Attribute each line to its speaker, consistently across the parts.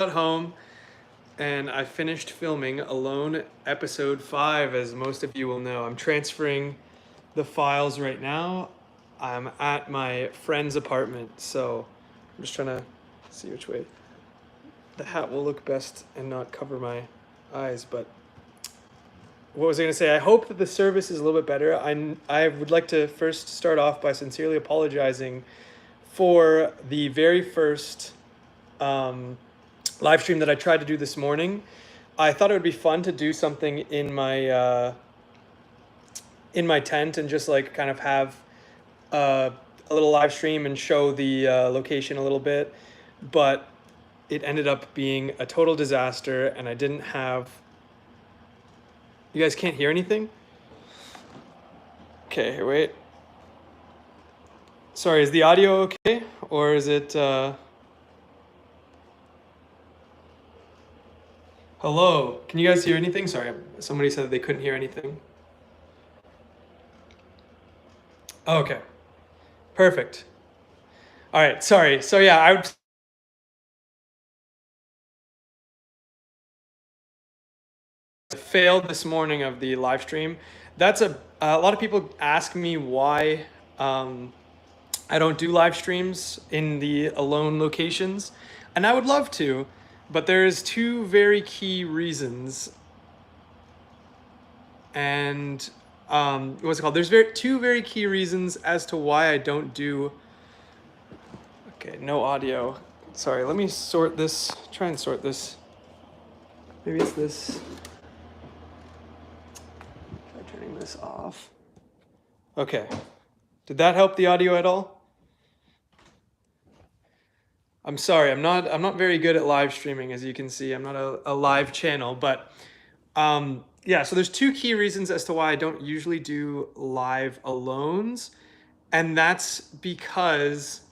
Speaker 1: At home and I finished filming Alone episode 5, as most of you will know. I'm transferring the files right now. I'm at my friend's apartment, so I'm just trying to see which way the hat will look best and not cover my eyes. But what was I going to say? I hope that the service is a little bit better. I would like to first start off by sincerely apologizing for the very first live stream that I tried to do this morning. I thought it would be fun to do something in my tent and just like kind of have a little live stream and show the location a little bit, but it ended up being a total disaster, and I didn't have. You guys can't hear anything? Okay, here, wait. Sorry, is the audio okay, or is it? Hello, can you guys hear anything? Sorry, somebody said they couldn't hear anything. Okay, perfect. All right, sorry. So yeah, I failed this morning of the live stream. That's a lot of people ask me why I don't do live streams in the alone locations, and I would love to, but there's two very key reasons. And what's it called? There's two very key reasons as to why I don't do. Okay, no audio. Sorry, let me sort this. Try and sort this. Maybe it's this. Try turning this off. Okay. Did that help the audio at all? I'm sorry, I'm not very good at live streaming, as you can see. I'm not a live channel, but yeah, so there's two key reasons as to why I don't usually do live alones, and that's because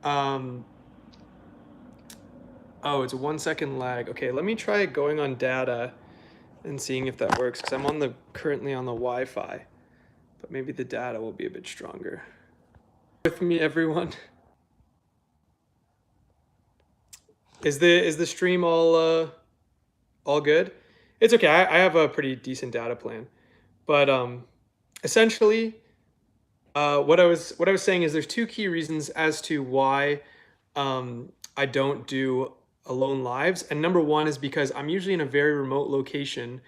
Speaker 1: oh, it's a 1 second lag. Okay, let me try going on data and seeing if that works, because I'm currently on the Wi-Fi, but maybe the data will be a bit stronger. With me, everyone. Is the stream all good? It's okay. I have a pretty decent data plan, but essentially, what I was saying is there's two key reasons as to why I don't do alone lives, and number one is because I'm usually in a very remote location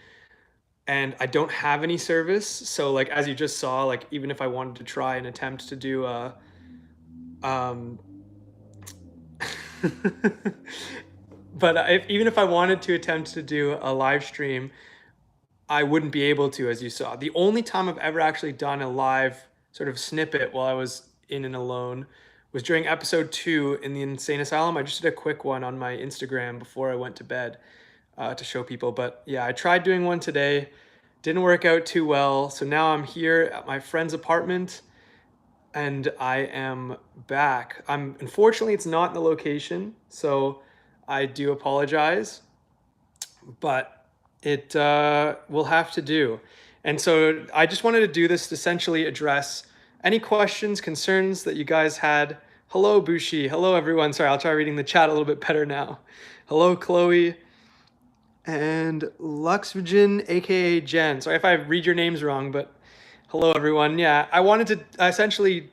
Speaker 1: and I don't have any service. So like as you just saw, like even if I wanted to try and attempt to do a but even if I wanted to attempt to do a live stream, I wouldn't be able to, as you saw. The only time I've ever actually done a live sort of snippet while I was in and alone was during episode 2 in the insane asylum. I just did a quick one on my Instagram before I went to bed to show people. But yeah, I tried doing one today. Didn't work out too well. So now I'm here at my friend's apartment and I am back. Unfortunately, it's not in the location, so I do apologize, but it will have to do. And so I just wanted to do this to essentially address any questions, concerns that you guys had. Hello, Bushi. Hello, everyone. Sorry, I'll try reading the chat a little bit better now. Hello, Chloe. And Luxvigen, aka Jen. Sorry if I read your names wrong, but hello, everyone. Yeah, I wanted to essentially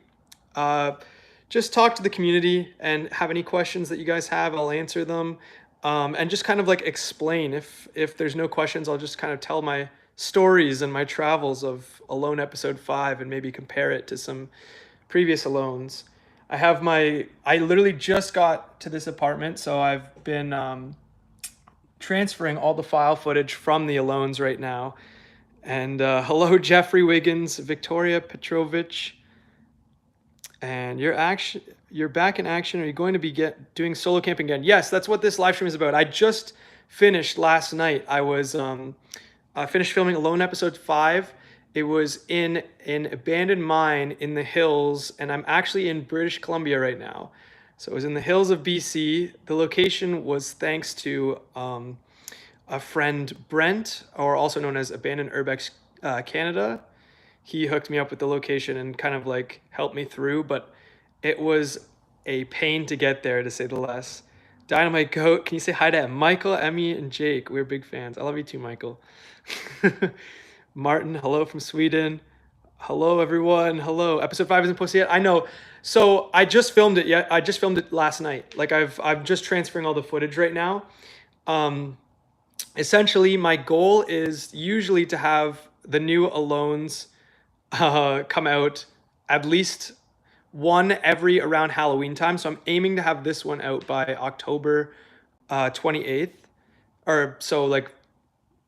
Speaker 1: just talk to the community and have any questions that you guys have, I'll answer them. And just kind of like explain. If there's no questions, I'll just kind of tell my stories and my travels of Alone episode 5 and maybe compare it to some previous Alones. I literally just got to this apartment, so I've been transferring all the file footage from the Alones right now. And hello, Jeffrey Wiggins, Victoria Petrovich. And you're back in action. Are you going to be doing solo camping again? Yes, that's what this live stream is about. I just finished last night. I finished filming Alone episode 5. It was in an abandoned mine in the hills, and I'm actually in British Columbia right now. So it was in the hills of BC. The location was thanks to a friend, Brent, or also known as Abandoned Urbex Canada. He hooked me up with the location and kind of like helped me through, but it was a pain to get there, to say the less. Dynamite Goat, can you say hi to Michael, Emmy, and Jake? We're big fans. I love you too, Michael. Martin, hello from Sweden. Hello, everyone. Hello. Episode 5 isn't posted yet. I know. So I just filmed it. Yeah, I just filmed it last night. Like I'm just transferring all the footage right now. Essentially, my goal is usually to have the new Alones come out at least one every around Halloween time. So I'm aiming to have this one out by October 28th. Or so like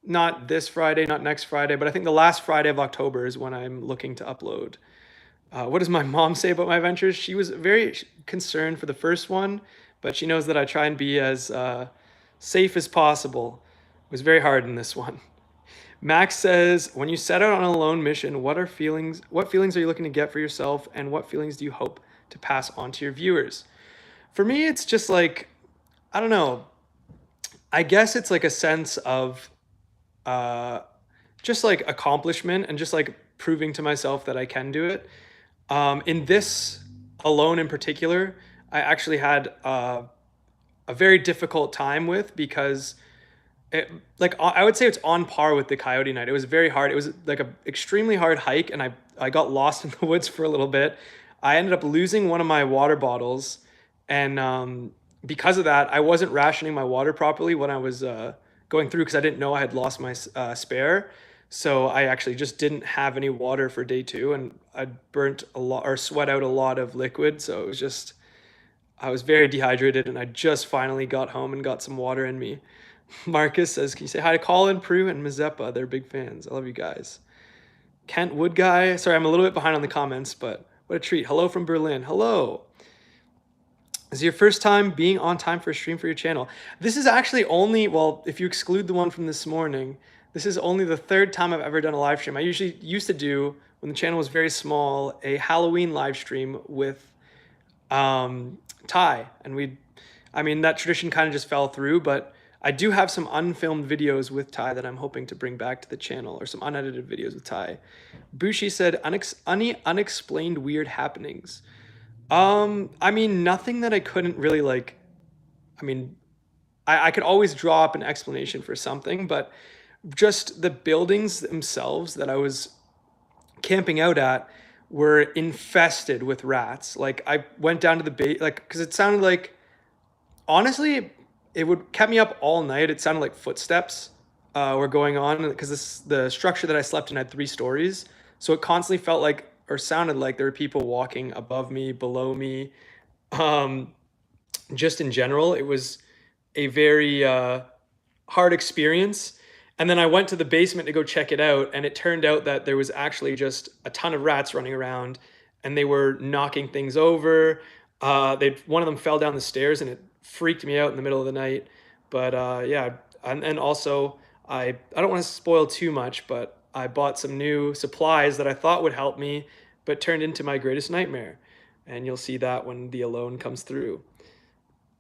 Speaker 1: not this Friday, not next Friday, but I think the last Friday of October is when I'm looking to upload. What does my mom say about my ventures? She was very concerned for the first one, but she knows that I try and be as safe as possible. It was very hard in this one. Max says, when you set out on a lone mission, what feelings are you looking to get for yourself, and what feelings do you hope to pass on to your viewers? For me, it's just like, I don't know. I guess it's like a sense of just like accomplishment and just like proving to myself that I can do it. In this alone in particular, I actually had a very difficult time with because like I would say it's on par with the Coyote Night. It was very hard. It was like a extremely hard hike, and I got lost in the woods for a little bit. I ended up losing one of my water bottles, and because of that, I wasn't rationing my water properly when I was going through because I didn't know I had lost my spare. So I actually just didn't have any water for day 2, and I burnt a lot or sweat out a lot of liquid. So it was just I was very dehydrated, and I just finally got home and got some water in me. Marcus says, can you say hi to Colin, Prue, and Mazeppa? They're big fans. I love you guys. Kent Wood Guy. Sorry, I'm a little bit behind on the comments, but what a treat. Hello from Berlin. Hello. Is it your first time being on time for a stream for your channel? This is actually only, well, if you exclude the one from this morning, this is only the 3rd time I've ever done a live stream. I usually used to do, when the channel was very small, a Halloween live stream with Ty. And I mean, that tradition kind of just fell through, but I do have some unfilmed videos with Ty that I'm hoping to bring back to the channel, or some unedited videos with Ty. Bushi said, unexplained weird happenings. I mean, nothing that I couldn't really like, I mean, I could always draw up an explanation for something, but just the buildings themselves that I was camping out at were infested with rats. Like I went down to the base, like, because it sounded like, honestly, it would kept me up all night. It sounded like footsteps were going on because the structure that I slept in had 3 stories, so it constantly felt like or sounded like there were people walking above me, below me. Just in general, it was a very hard experience. And then I went to the basement to go check it out, and it turned out that there was actually just a ton of rats running around, and they were knocking things over. One of them fell down the stairs, and it freaked me out in the middle of the night. But yeah, and also I don't want to spoil too much, but I bought some new supplies that I thought would help me, but turned into my greatest nightmare. And you'll see that when the Alone comes through.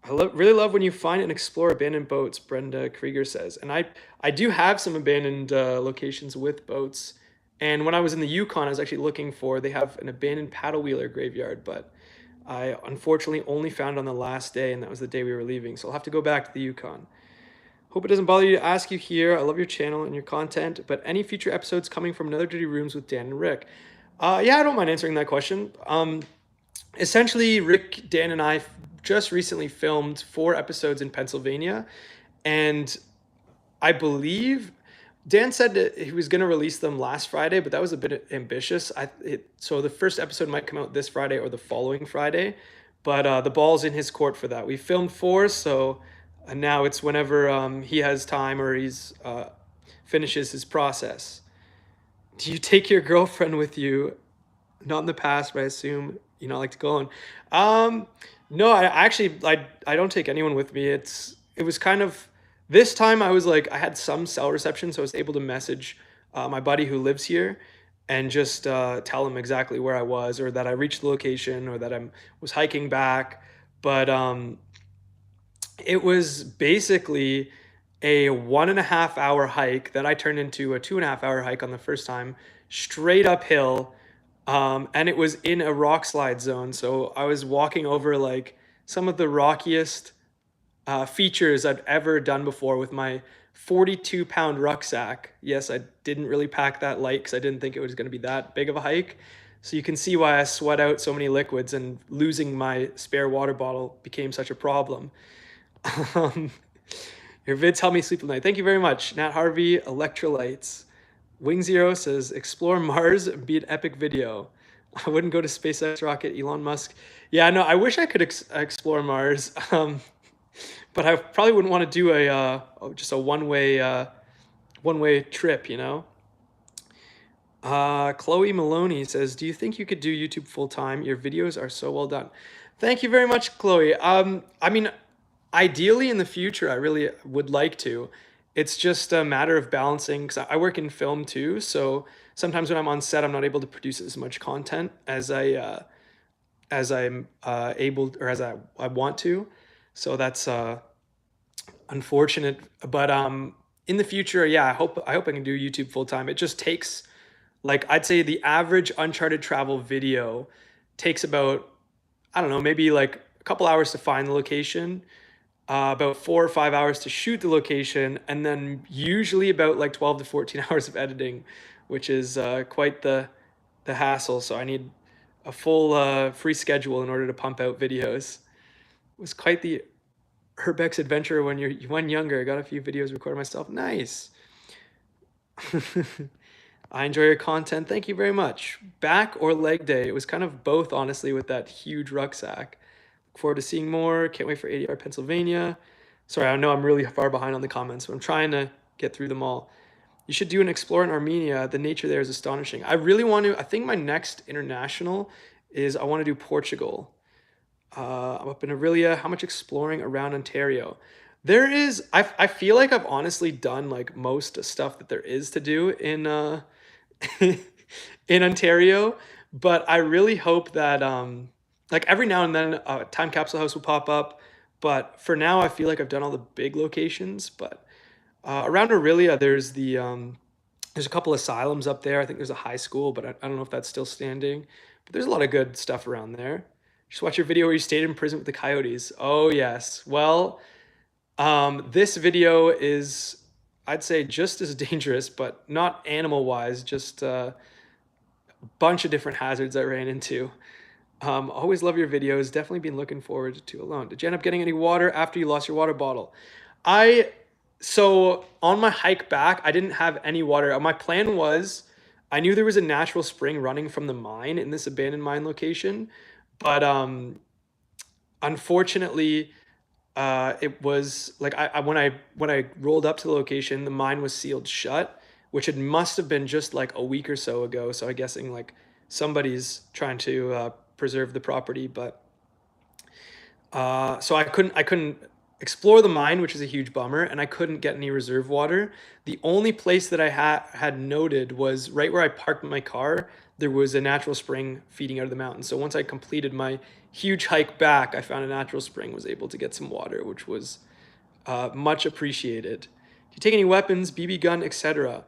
Speaker 1: I really love when you find and explore abandoned boats, Brenda Krieger says. And I do have some abandoned locations with boats. And when I was in the Yukon, I was actually looking for, they have an abandoned paddle wheeler graveyard, but I unfortunately only found it on the last day, and that was the day we were leaving. So I'll have to go back to the Yukon. Hope it doesn't bother you to ask you here. I love your channel and your content, but any future episodes coming from Another Dirty Rooms with Dan and Rick? Yeah, I don't mind answering that question. Essentially, Rick, Dan, and I just recently filmed 4 episodes in Pennsylvania, and I believe Dan said that he was going to release them last Friday, but that was a bit ambitious. So the first episode might come out this Friday or the following Friday, but the ball's in his court for that. We filmed 4, so now it's whenever he has time or he's finishes his process. Do you take your girlfriend with you? Not in the past, but I assume you not like to go alone. No, I don't take anyone with me. It was kind of, this time I was like, I had some cell reception, so I was able to message my buddy who lives here and just tell him exactly where I was, or that I reached the location, or that I was hiking back. But it was basically a 1.5 hour hike that I turned into a 2.5 hour hike on the first time, straight uphill. And it was in a rock slide zone. So I was walking over like some of the rockiest features I've ever done before with my 42-pound rucksack. Yes, I didn't really pack that light because I didn't think it was going to be that big of a hike. So you can see why I sweat out so many liquids, and losing my spare water bottle became such a problem. Um, your vids help me sleep at night. Thank you very much. Nat Harvey, electrolytes. Wing Zero says, explore Mars and be an epic video. I wouldn't go to SpaceX rocket, Elon Musk. Yeah, no, I wish I could explore Mars. But I probably wouldn't want to do a just a one way trip, you know. Chloe Maloney says, "Do you think you could do YouTube full time? Your videos are so well done." Thank you very much, Chloe. I mean, ideally in the future, I really would like to. It's just a matter of balancing because I work in film too, so sometimes when I'm on set, I'm not able to produce as much content as I'm able or as I want to. So that's unfortunate. But in the future, yeah, I hope I can do YouTube full time. It just takes, like, I'd say the average Uncharted travel video takes about, I don't know, maybe like a couple hours to find the location, about 4 or 5 hours to shoot the location, and then usually about like 12 to 14 hours of editing, which is quite the hassle. So I need a full free schedule in order to pump out videos. It was quite the Herbex adventure when younger. I got a few videos recorded myself. Nice. I enjoy your content. Thank you very much. Back or leg day? It was kind of both, honestly, with that huge rucksack. Look forward to seeing more. Can't wait for ADR Pennsylvania. Sorry, I know I'm really far behind on the comments, but I'm trying to get through them all. You should do an explore in Armenia. The nature there is astonishing. I really want to. I think my next international is I want to do Portugal. I'm up in Aurelia. How much exploring around Ontario? There is. I feel like I've honestly done like most stuff that there is to do in in Ontario, but I really hope that like every now and then a time capsule house will pop up. But for now, I feel like I've done all the big locations. But around Aurelia, there's a couple asylums up there. I think there's a high school, but I don't know if that's still standing. But there's a lot of good stuff around there. Just watch your video where you stayed in prison with the coyotes. Oh yes. Well, this video is, I'd say, just as dangerous, but not animal wise. Just a bunch of different hazards I ran into. Always love your videos. Definitely been looking forward to Alone. Did you end up getting any water after you lost your water bottle? I So on my hike back, I didn't have any water. My plan was, I knew there was a natural spring running from the mine in this abandoned mine location, but unfortunately, it was like when I rolled up to the location, the mine was sealed shut, which it must have been just like a week or so ago. So I'm guessing like somebody's trying to preserve the property, but so I couldn't explore the mine, which is a huge bummer, and I couldn't get any reserve water. The only place that I had noted was right where I parked my car. There was a natural spring feeding out of the mountain. So once I completed my huge hike back, I found a natural spring, was able to get some water, which was much appreciated. Do you take any weapons, BB gun, etc.?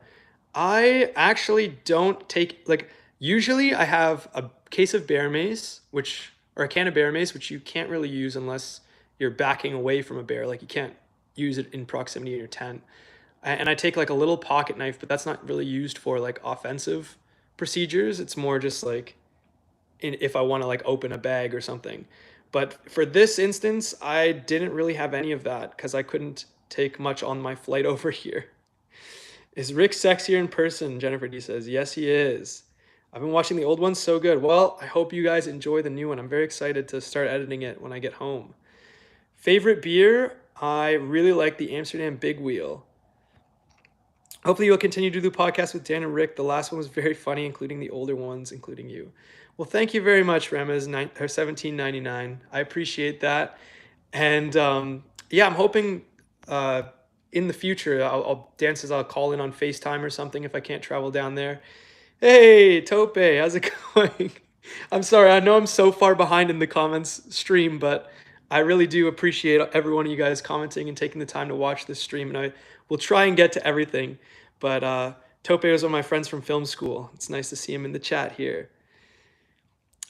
Speaker 1: I actually don't take, like, usually I have a case of bear mace, or a can of bear mace, which you can't really use unless you're backing away from a bear. Like, you can't use it in proximity in your tent. And I take like a little pocket knife, but that's not really used for like offensive procedures. It's more just like if I want to like open a bag or something. But for this instance, I didn't really have any of that because I couldn't take much on my flight over here. Is Rick sexier in person? Jennifer D says, yes, he is. I've been watching the old ones, so good. Well, I hope you guys enjoy the new one. I'm very excited to start editing it when I get home. Favorite beer? I really like the Amsterdam Big Wheel. Hopefully you'll continue to do the podcast with Dan and Rick. The last one was very funny, including the older ones, including you. Well, thank you very much, Remez, $17.99. I appreciate that. And yeah, I'm hoping in the future, Dan says I'll call in on FaceTime or something if I can't travel down there. Hey, Tope, how's it going? I'm sorry, I know I'm so far behind in the comments stream, but I really do appreciate every one of you guys commenting and taking the time to watch this stream, and I will try and get to everything. But Tope is one of my friends from film school. It's nice to see him in the chat here.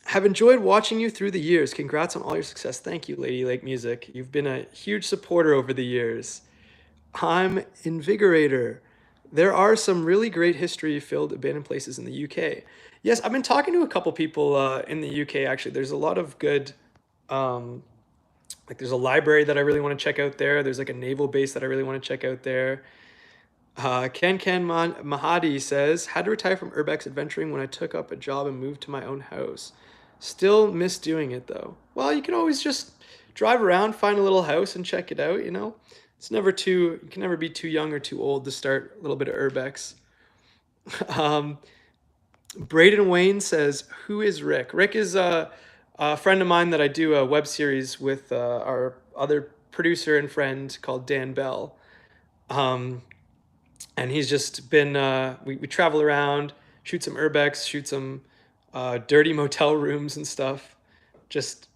Speaker 1: Have enjoyed watching you through the years. Congrats on all your success. Thank you, Lady Lake Music. You've been a huge supporter over the years. I'm Invigorator. There are some really great history-filled abandoned places in the UK. Yes, I've been talking to a couple people in the UK, actually. There's a lot of good, um, like there's a library that I really want to check out there. There's like a naval base that I really want to check out there. Mahadi says, had to retire from urbex adventuring when I took up a job and moved to my own house. Still miss doing it though. Well, you can always just drive around, find a little house and check it out, you know? It's never too, you can never be too young or too old to start a little bit of urbex. Um, Braden Wayne says, who is Rick? Rick is a friend of mine that I do a web series with our other producer and friend called Dan Bell. And he's just been, we travel around, shoot some urbex, shoot some dirty motel rooms and stuff. Just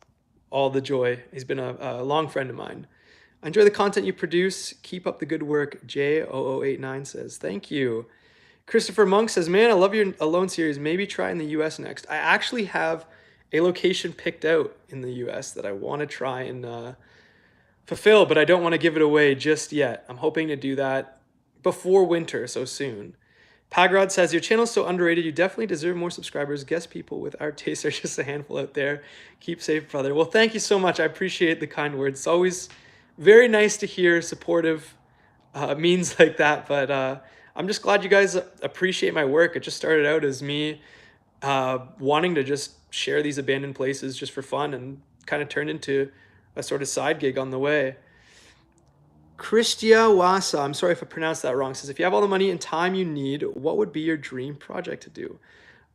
Speaker 1: all the joy. He's been a long friend of mine. I enjoy the content you produce. Keep up the good work. J0089 says, thank you. Christopher Monk says, man, I love your Alone series. Maybe try in the US next. I actually have a location picked out in the US that I want to try and fulfill, but I don't want to give it away just yet. I'm hoping to do that before winter, so soon. Pagrod says, your channel's so underrated. You definitely deserve more subscribers. Guess people with our tastes are just a handful out there. Keep safe, brother. Well, thank you so much. I appreciate the kind words. It's always very nice to hear supportive means like that, but I'm just glad you guys appreciate my work. It just started out as me wanting to just share these abandoned places just for fun and kind of turned into a sort of side gig on the way. Christia Wasa, I'm sorry if I pronounced that wrong, says, if you have all the money and time you need, what would be your dream project to do?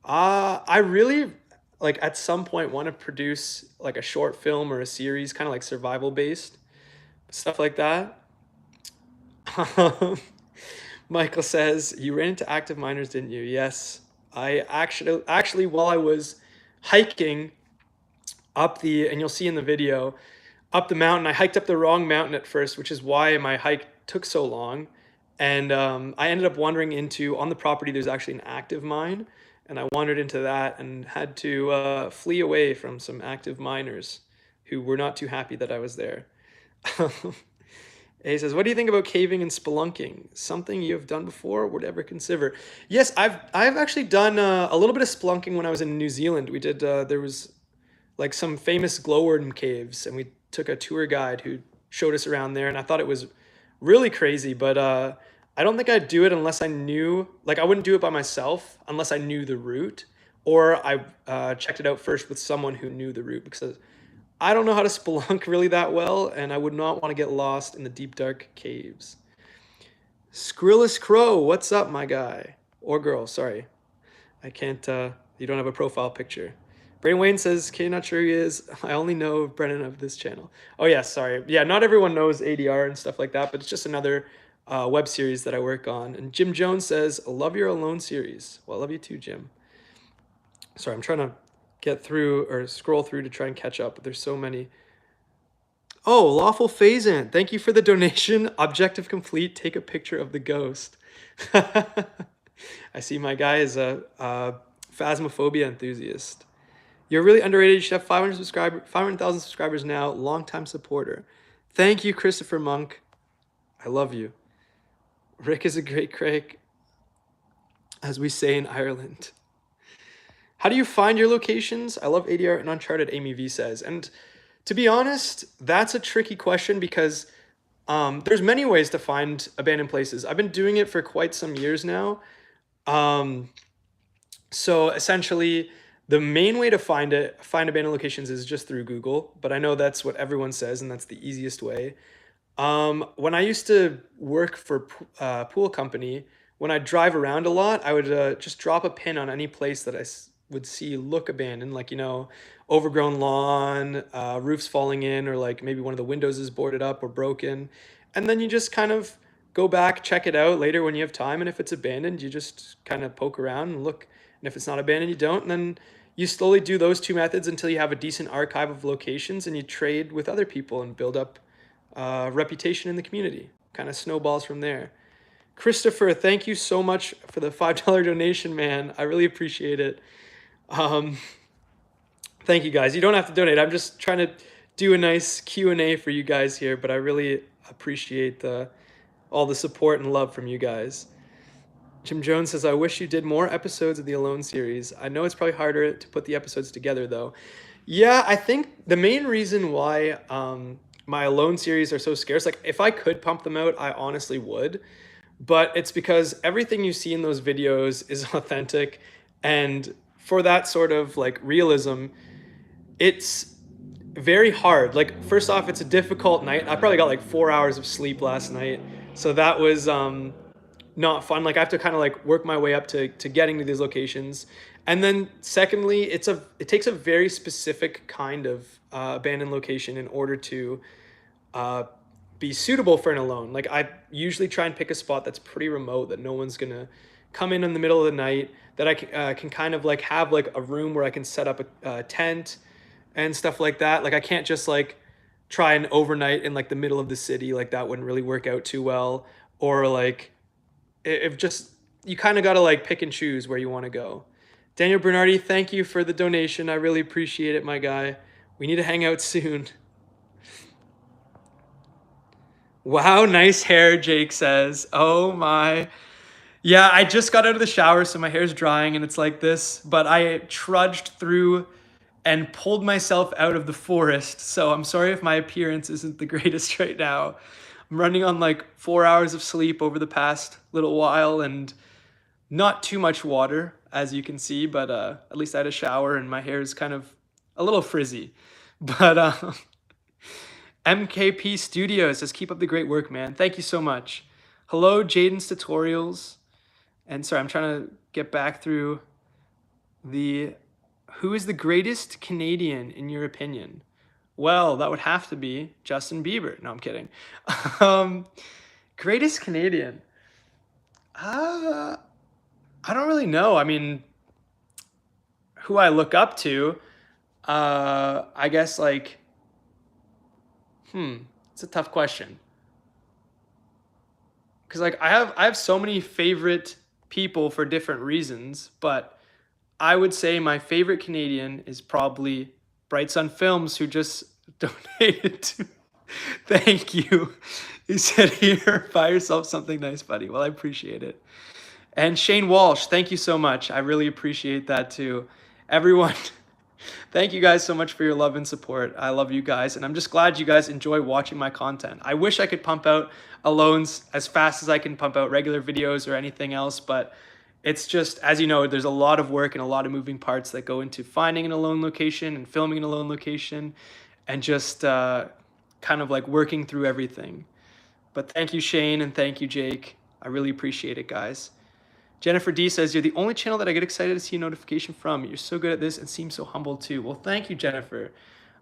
Speaker 1: I really, like, at some point want to produce like a short film or a series, kind of like survival based, stuff like that. Michael says, you ran into active miners, didn't you? Yes. I actually while I was hiking up the, and you'll see in the video, up the mountain, I hiked up the wrong mountain at first, which is why my hike took so long. And I ended up wandering into, on the property, there's actually an active mine. And I wandered into that and had to flee away from some active miners who were not too happy that I was there. A says, what do you think about caving and spelunking? Something you have done before or would ever consider? Yes, I've actually done a little bit of spelunking when I was in New Zealand. We did, there was like some famous glowworm caves, and we took a tour guide who showed us around there, and I thought it was really crazy, but I don't think I'd do it unless I knew, like I wouldn't do it by myself unless I knew the route, or I checked it out first with someone who knew the route, because I don't know how to spelunk really that well, and I would not want to get lost in the deep dark caves. Skrillus Crow, what's up, my guy? Or girl, sorry. I can't, you don't have a profile picture. Brain Wayne says, okay, not sure who he is. I only know Brennan of this channel. Oh yeah, sorry. Yeah, not everyone knows ADR and stuff like that, but it's just another web series that I work on. And Jim Jones says, I love your Alone series. Well, I love you too, Jim. Sorry, I'm trying to get through or scroll through to try and catch up, but there's so many. Oh, Lawful Phasant, thank you for the donation. Objective complete, take a picture of the ghost. I see my guy is a phasmophobia enthusiast. You're really underrated. You should have 500,000 subscribers now. Longtime supporter. Thank you, Christopher Monk. I love you. Rick is a great Craig, as we say in Ireland. How do you find your locations? I love ADR and Uncharted, Amy V says. And to be honest, that's a tricky question because there's many ways to find abandoned places. I've been doing it for quite some years now. So essentially, the main way to find abandoned locations is just through Google, but I know that's what everyone says, and that's the easiest way. When I used to work for a pool company, when I drive around a lot, I would just drop a pin on any place that I would see look abandoned, like, you know, overgrown lawn, roofs falling in, or like maybe one of the windows is boarded up or broken. And then you just kind of go back, check it out later when you have time, and if it's abandoned, you just kind of poke around and look. And if it's not abandoned, you don't. And then you slowly do those two methods until you have a decent archive of locations, and you trade with other people and build up reputation in the community. Kind of snowballs from there. Christopher, thank you so much for the $5 donation, man. I really appreciate it. Thank you guys. You don't have to donate. I'm just trying to do a nice Q&A for you guys here, but I really appreciate all the support and love from you guys. Jim Jones says, I wish you did more episodes of the Alone series. I know it's probably harder to put the episodes together, though. Yeah, I think the main reason why my Alone series are so scarce, like if I could pump them out, I honestly would. But it's because everything you see in those videos is authentic. And for that sort of like realism, it's very hard. Like, first off, it's a difficult night. I probably got like 4 hours of sleep last night. So that was not fun. Like I have to kind of like work my way up to getting to these locations. And then secondly, it takes a very specific kind of abandoned location in order to be suitable for an alone. Like I usually try and pick a spot that's pretty remote, that no one's gonna come in the middle of the night, that I can kind of like have like a room where I can set up a tent and stuff like that. Like I can't just like try and overnight in like the middle of the city. Like that wouldn't really work out too well. Or like if just, you kind of got to like pick and choose where you want to go. Daniel Bernardi, thank you for the donation. I really appreciate it, my guy. We need to hang out soon. Wow, nice hair, Jake says. Oh my. Yeah, I just got out of the shower, so my hair's drying and it's like this, but I trudged through and pulled myself out of the forest. So I'm sorry if my appearance isn't the greatest right now. I'm running on like 4 hours of sleep over the past little while and not too much water, as you can see, but at least I had a shower and my hair is kind of a little frizzy. But MKP Studios says, keep up the great work, man. Thank you so much. Hello, Jaden's Tutorials. And sorry, I'm trying to get back through who is the greatest Canadian in your opinion? Well, that would have to be Justin Bieber. No, I'm kidding. Greatest Canadian. I don't really know. I mean, who I look up to, I guess like, it's a tough question. Cause like I have so many favorite people for different reasons, but I would say my favorite Canadian is probably Bright Sun Films, who just donated to. Thank you. He said, here, buy yourself something nice, buddy. Well, I appreciate it. And Shane Walsh, thank you so much. I really appreciate that too. Everyone, thank you guys so much for your love and support. I love you guys, and I'm just glad you guys enjoy watching my content. I wish I could pump out alones as fast as I can pump out regular videos or anything else, but it's just, as you know, there's a lot of work and a lot of moving parts that go into finding an alone location and filming an alone location and just kind of like working through everything. But thank you, Shane, and thank you, Jake. I really appreciate it, guys. Jennifer D says, you're the only channel that I get excited to see a notification from. You're so good at this and seem so humble too. Well, thank you, Jennifer.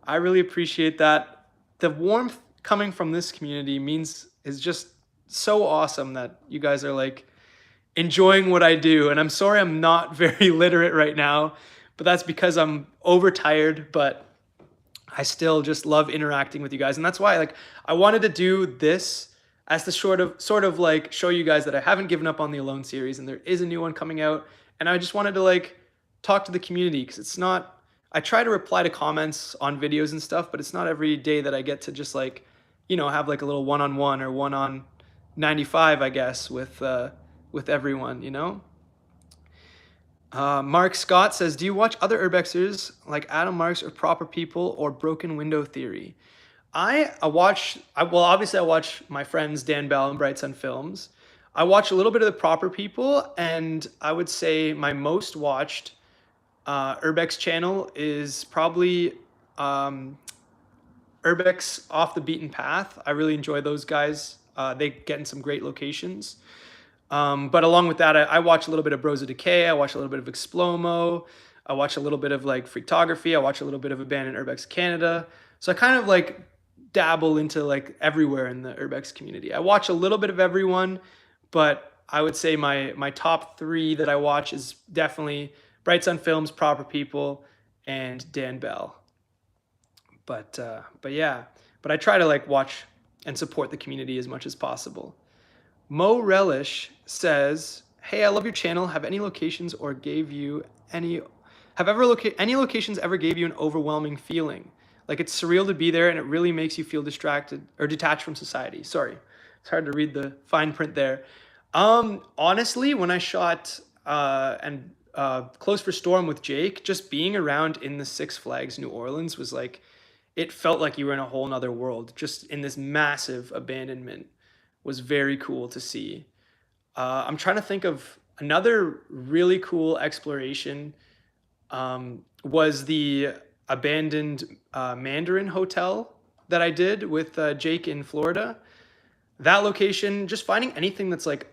Speaker 1: I really appreciate that. The warmth coming from this community is just so awesome that you guys are like enjoying what I do. And I'm sorry I'm not very literate right now, but that's because I'm overtired, but I still just love interacting with you guys. And that's why like I wanted to do this as to sort of like show you guys that I haven't given up on the Alone series and there is a new one coming out. And I just wanted to like talk to the community because it's not, I try to reply to comments on videos and stuff, but it's not every day that I get to just like, you know, have like a little one-on-one or 1-on-95, I guess, with everyone, you know? Mark Scott says, do you watch other urbexers like Adam Marks or Proper People or Broken Window Theory? Obviously I watch my friends Dan Bell and Bright Sun Films. I watch a little bit of the Proper People, and I would say my most watched urbex channel is probably Urbex Off the Beaten Path. I really enjoy those guys. They get in some great locations. But along with that, I watch a little bit of Bros of Decay. I watch a little bit of Explomo. I watch a little bit of like Freaktography. I watch a little bit of Abandoned Urbex Canada. So I kind of like dabble into like everywhere in the urbex community. I watch a little bit of everyone, but I would say my top three that I watch is definitely Bright Sun Films, Proper People, and Dan Bell. But yeah, but I try to like watch and support the community as much as possible. Mo Relish says, hey, I love your channel. Have any locations or gave you any Have any locations ever gave you an overwhelming feeling? Like it's surreal to be there and it really makes you feel distracted or detached from society. Sorry, it's hard to read the fine print there. Honestly, when I shot and Close for Storm with Jake, just being around in the Six Flags New Orleans was like, it felt like you were in a whole nother world, just in this massive abandonment was very cool to see. I'm trying to think of another really cool exploration was the abandoned Mandarin Hotel that I did with Jake in Florida. That location, just finding anything that's like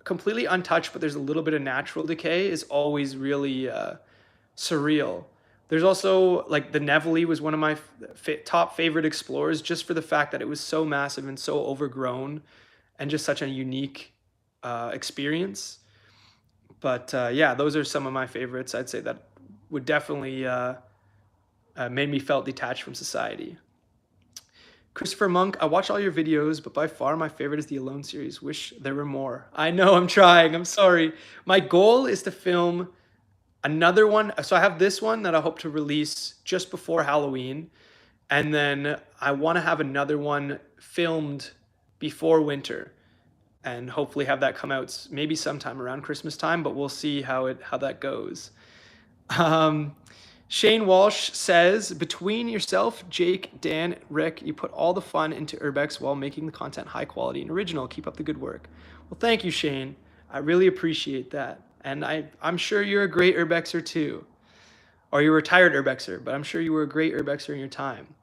Speaker 1: completely untouched, but there's a little bit of natural decay is always really surreal. There's also like the Nevele was one of my top favorite explorers just for the fact that it was so massive and so overgrown and just such a unique experience. But yeah, those are some of my favorites. I'd say that would definitely made me felt detached from society. Christopher Monk, I watch all your videos, but by far my favorite is the Alone series. Wish there were more. I know, I'm trying. I'm sorry. My goal is to film another one. So I have this one that I hope to release just before Halloween. And then I want to have another one filmed before winter and hopefully have that come out maybe sometime around Christmas time, but we'll see how that goes. Shane Walsh says, between yourself, Jake, Dan, Rick, you put all the fun into Urbex while making the content high quality and original. Keep up the good work. Well, thank you, Shane. I really appreciate that. And I'm sure you're a great Urbexer too. Or you're a retired Urbexer, but I'm sure you were a great Urbexer in your time.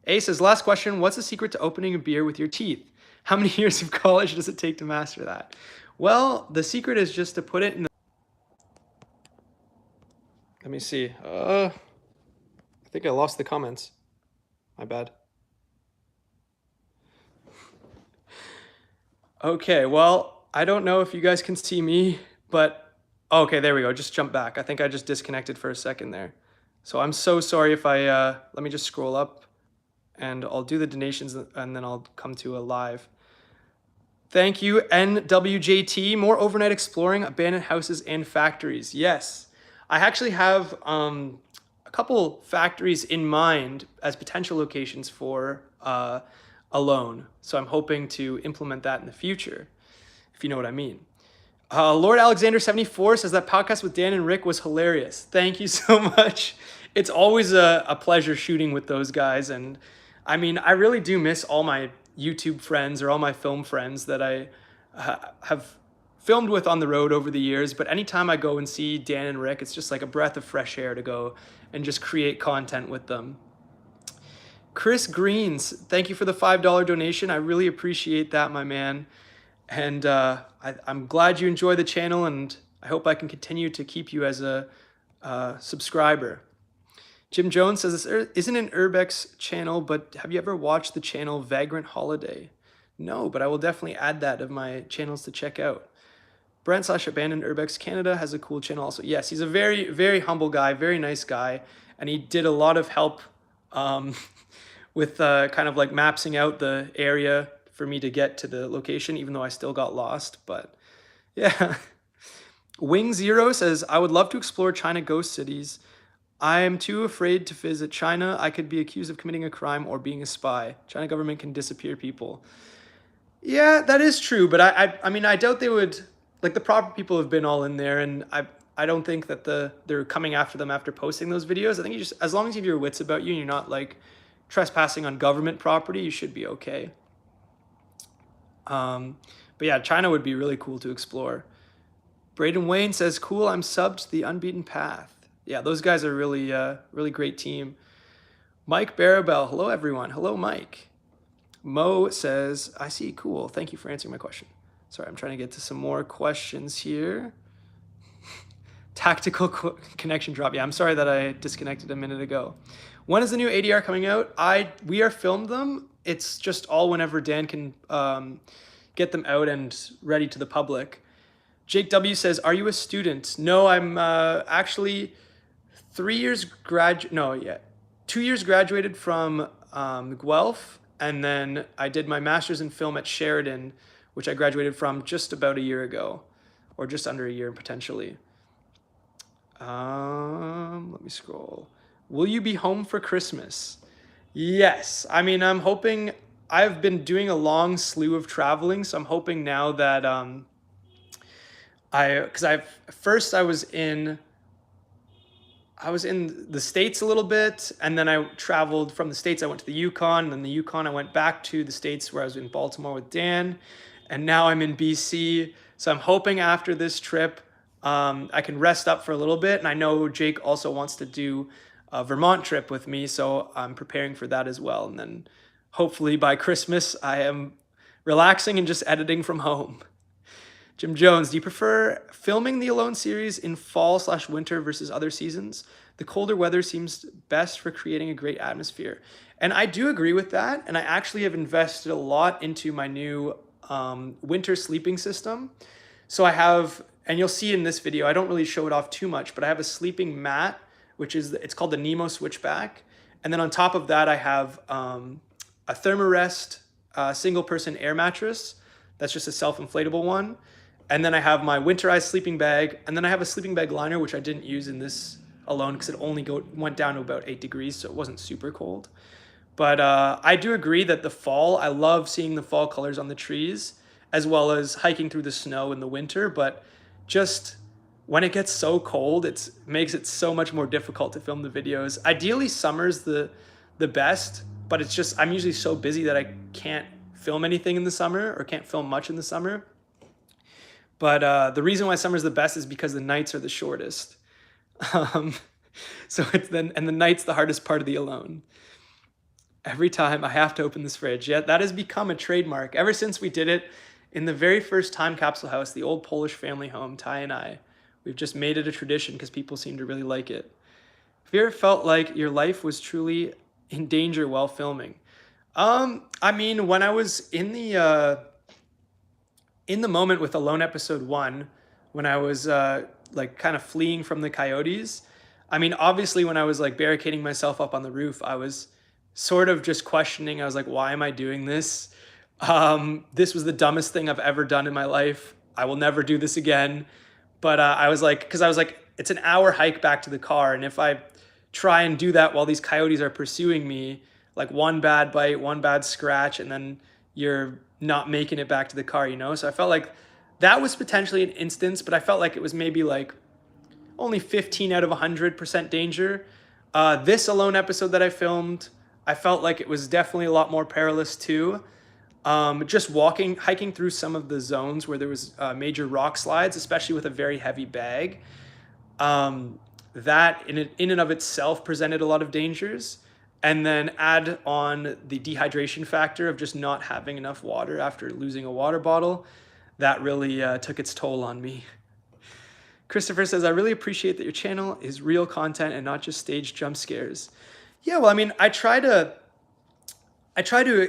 Speaker 1: A says, last question, what's the secret to opening a beer with your teeth? How many years of college does it take to master that? Well, the secret is just to put it in the... Let me see. I think I lost the comments. My bad. Okay, well, I don't know if you guys can see me, but okay, there we go. Just jump back. I think I just disconnected for a second there. So I'm so sorry if I, let me just scroll up and I'll do the donations and then I'll come to a live. Thank you, NWJT. More overnight exploring, abandoned houses and factories. Yes, I actually have a couple factories in mind as potential locations for Alone. So I'm hoping to implement that in the future, if you know what I mean. Lord Alexander 74 says that podcast with Dan and Rick was hilarious. Thank you so much. It's always a pleasure shooting with those guys. And I mean, I really do miss all my YouTube friends or all my film friends that I have filmed with on the road over the years. But anytime I go and see Dan and Rick, it's just like a breath of fresh air to go and just create content with them. Chris Greens, thank you for the $5 donation. I really appreciate that, my man. And I'm glad you enjoy the channel, and I hope I can continue to keep you as a subscriber. Jim Jones says, this isn't an Urbex channel, but have you ever watched the channel Vagrant Holiday? No, but I will definitely add that of my channels to check out. Brent / Abandoned Urbex Canada has a cool channel also. Yes, he's a very, very humble guy, very nice guy, and he did a lot of help with kind of like mapping out the area for me to get to the location, even though I still got lost. But yeah. Wing Zero says, I would love to explore China ghost cities. I am too afraid to visit China. I could be accused of committing a crime or being a spy. China government can disappear people. Yeah, that is true. But I mean, I doubt they would, like the proper people have been all in there. And I don't think that they're coming after them after posting those videos. I think you just, as long as you have your wits about you and you're not like trespassing on government property, you should be okay. But yeah, China would be really cool to explore. Braden Wayne says, cool, I'm subbed to the Unbeaten Path. Yeah, those guys are really, really great team. Mike Barabell, hello everyone. Hello, Mike. Mo says, I see, cool. Thank you for answering my question. Sorry, I'm trying to get to some more questions here. Tactical connection drop. Yeah, I'm sorry that I disconnected a minute ago. When is the new ADR coming out? We are filmed them. It's just all whenever Dan can get them out and ready to the public. Jake W says, are you a student? No, I'm actually 2 years graduated from Guelph, and then I did my master's in film at Sheridan, which I graduated from just about a year ago, or just under a year potentially. Let me scroll. Will you be home for Christmas? Yes. I mean, I'm hoping. I've been doing a long slew of traveling, so I'm hoping now that because I've first I was in the States a little bit, and then I traveled from the States. I went to the Yukon, and then the Yukon I went back to the States where I was in Baltimore with Dan, and now I'm in BC. So I'm hoping after this trip, I can rest up for a little bit. And I know Jake also wants to do a Vermont trip with me, so I'm preparing for that as well. And then hopefully by Christmas, I am relaxing and just editing from home. Jim Jones, do you prefer filming the Alone series in fall/winter versus other seasons? The colder weather seems best for creating a great atmosphere. And I do agree with that. And I actually have invested a lot into my new winter sleeping system. So I have, and you'll see in this video, I don't really show it off too much, but I have a sleeping mat, it's called the Nemo Switchback. And then on top of that, I have a Thermarest single person air mattress. That's just a self-inflatable one. And then I have my winterized sleeping bag. And then I have a sleeping bag liner, which I didn't use in this Alone because it only went down to about 8 degrees, so it wasn't super cold. But I do agree that the fall, I love seeing the fall colors on the trees, as well as hiking through the snow in the winter. But just when it gets so cold, it makes it so much more difficult to film the videos. Ideally, summer's the best, but it's just I'm usually so busy that I can't film anything in the summer or can't film much in the summer. But the reason why summer's the best is because the nights are the shortest. Um, so and the night's the hardest part of the Alone. Every time I have to open this fridge. Yeah, that has become a trademark. Ever since we did it in the very first time capsule house, the old Polish family home, Ty and I, we've just made it a tradition because people seem to really like it. Have you ever felt like your life was truly in danger while filming? I mean, when I was in the moment with Alone episode 1, when I was like kind of fleeing from the coyotes, I mean, obviously when I was like barricading myself up on the roof, I was sort of just questioning. I was like, why am I doing this? This was the dumbest thing I've ever done in my life. I will never do this again. But I was like, because I was like, it's an hour hike back to the car. And if I try and do that while these coyotes are pursuing me, like one bad bite, one bad scratch, and then you're not making it back to the car, you know? So I felt like that was potentially an instance, but I felt like it was maybe like only 15 out of 100% danger. This Alone episode that I filmed, I felt like it was definitely a lot more perilous too. Just hiking through some of the zones where there was major rock slides, especially with a very heavy bag. That in and of itself presented a lot of dangers. And then add on the dehydration factor of just not having enough water after losing a water bottle. That really took its toll on me. Christopher says, I really appreciate that your channel is real content and not just staged jump scares. Yeah, well, I mean, I try to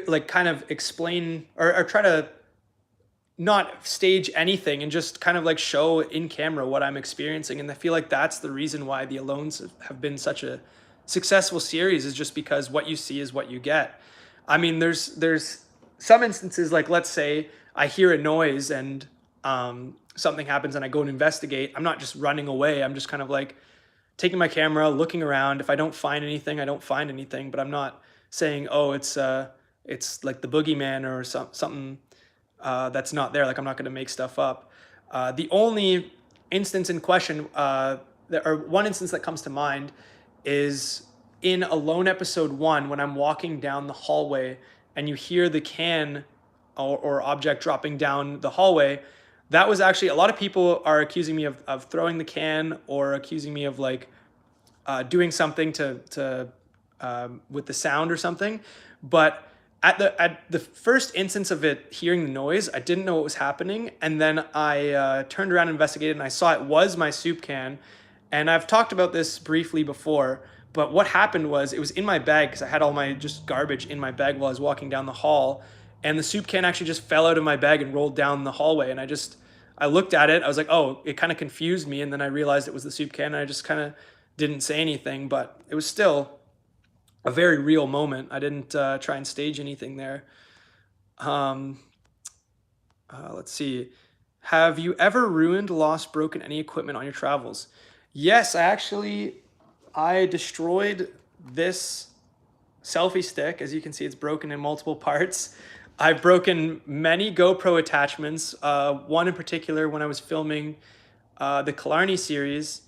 Speaker 1: like kind of explain or try to not stage anything and just kind of like show in camera what I'm experiencing. And I feel like that's the reason why the Alones have been such a successful series, is just because what you see is what you get. I mean, there's some instances, like let's say I hear a noise and something happens and I go and investigate. I'm not just running away. I'm just kind of like taking my camera, looking around. If I don't find anything, I don't find anything. But I'm not saying, oh, it's like the boogeyman or something that's not there. Like I'm not going to make stuff up. The only instance in question, or one instance that comes to mind, is in Alone episode 1 when I'm walking down the hallway and you hear the can or object dropping down the hallway. That was actually, a lot of people are accusing me of throwing the can or accusing me of like doing something to with the sound or something. But at the first instance of it hearing the noise, I didn't know what was happening. And then I turned around and investigated and I saw it was my soup can. And I've talked about this briefly before, but what happened was it was in my bag because I had all my just garbage in my bag while I was walking down the hall. And the soup can actually just fell out of my bag and rolled down the hallway. And I looked at it. I was like, oh, it kind of confused me. And then I realized it was the soup can. And I just kind of didn't say anything, but it was still a very real moment. I didn't try and stage anything there. Let's see. Have you ever ruined, lost, broken any equipment on your travels? Yes, I destroyed this selfie stick. As you can see, it's broken in multiple parts. I've broken many GoPro attachments. One in particular, when I was filming the Killarney series,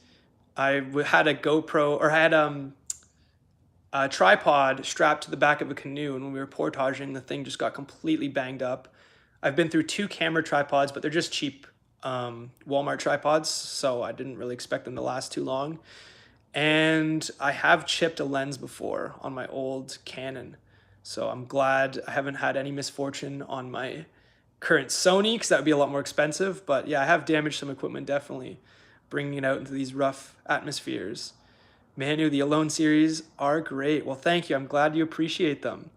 Speaker 1: had a GoPro, or I had a tripod strapped to the back of a canoe, and when we were portaging, the thing just got completely banged up. I've been through 2 camera tripods, but they're just cheap Walmart tripods, so I didn't really expect them to last too long. And I have chipped a lens before on my old Canon, so I'm glad I haven't had any misfortune on my current Sony, because that would be a lot more expensive. But yeah, I have damaged some equipment, definitely bringing it out into these rough atmospheres. Manu, the Alone series are great. Well, thank you. I'm glad you appreciate them.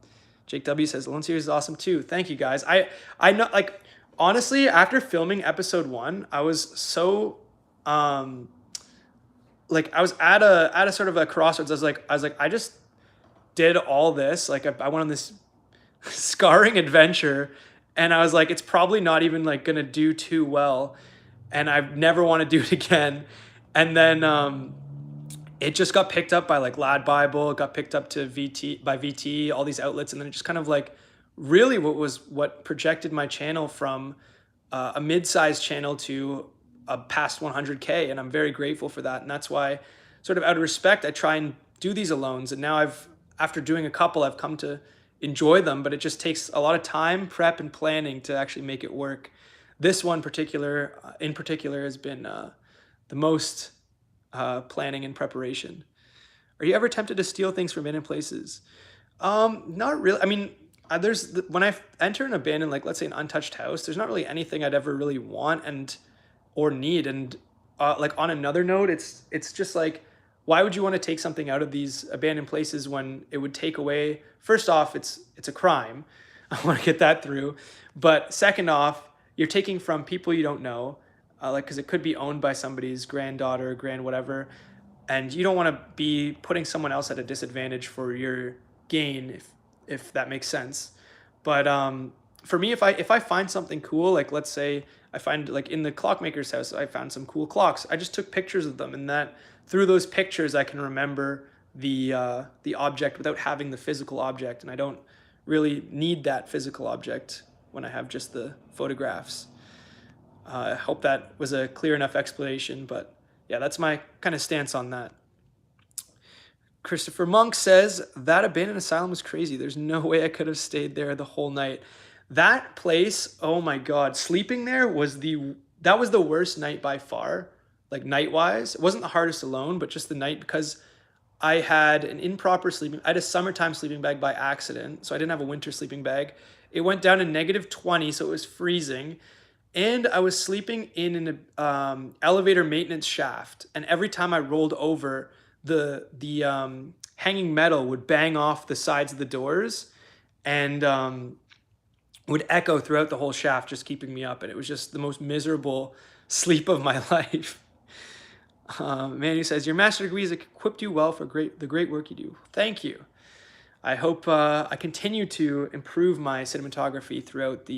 Speaker 1: Jake W says Alone series is awesome too. Thank you, guys. I know, like, honestly, after filming episode 1, I was so like, I was at a sort of a crossroads. I was like I just did all this. Like, I went on this scarring adventure, and I was like, it's probably not even like gonna do too well, and I never want to do it again. And then it just got picked up by like Lad Bible, it got picked up to VT, all these outlets, and then it just kind of like really what projected my channel from a mid-sized channel to a past 100K, and I'm very grateful for that. And that's why, sort of out of respect, I try and do these alones. And now after doing a couple, I've come to enjoy them, but it just takes a lot of time, prep, and planning to actually make it work. This one in particular has been the most planning and preparation. Are you ever tempted to steal things from abandoned places? Not really. I mean, when I enter an abandoned, like, let's say an untouched house, there's not really anything I'd ever really want or need. And like, on another note, it's just like, why would you want to take something out of these abandoned places when it would take away? First off, it's a crime. I want to get that through. But second off, you're taking from people you don't know, like, because it could be owned by somebody's granddaughter, grand whatever, and you don't want to be putting someone else at a disadvantage for your gain, if that makes sense. But for me, if I find something cool, like, let's say I find, like, in the clockmaker's house, I found some cool clocks. I just took pictures of them, and that through those pictures I can remember the object without having the physical object, and I don't really need that physical object when I have just the photographs. I hope that was a clear enough explanation, but yeah, that's my kind of stance on that. Christopher Monk says, that abandoned asylum was crazy. There's no way I could have stayed there the whole night. That place, oh my God, sleeping there that was the worst night by far, like, night-wise. It wasn't the hardest alone, but just the night, because I had I had a summertime sleeping bag by accident, so I didn't have a winter sleeping bag. It went down to -20, so it was freezing. And I was sleeping in an elevator maintenance shaft, and every time I rolled over, the hanging metal would bang off the sides of the doors, and would echo throughout the whole shaft, just keeping me up. And it was just the most miserable sleep of my life. Manu says, your master degree has equipped you well for the great work you do. Thank you. I hope I continue to improve my cinematography throughout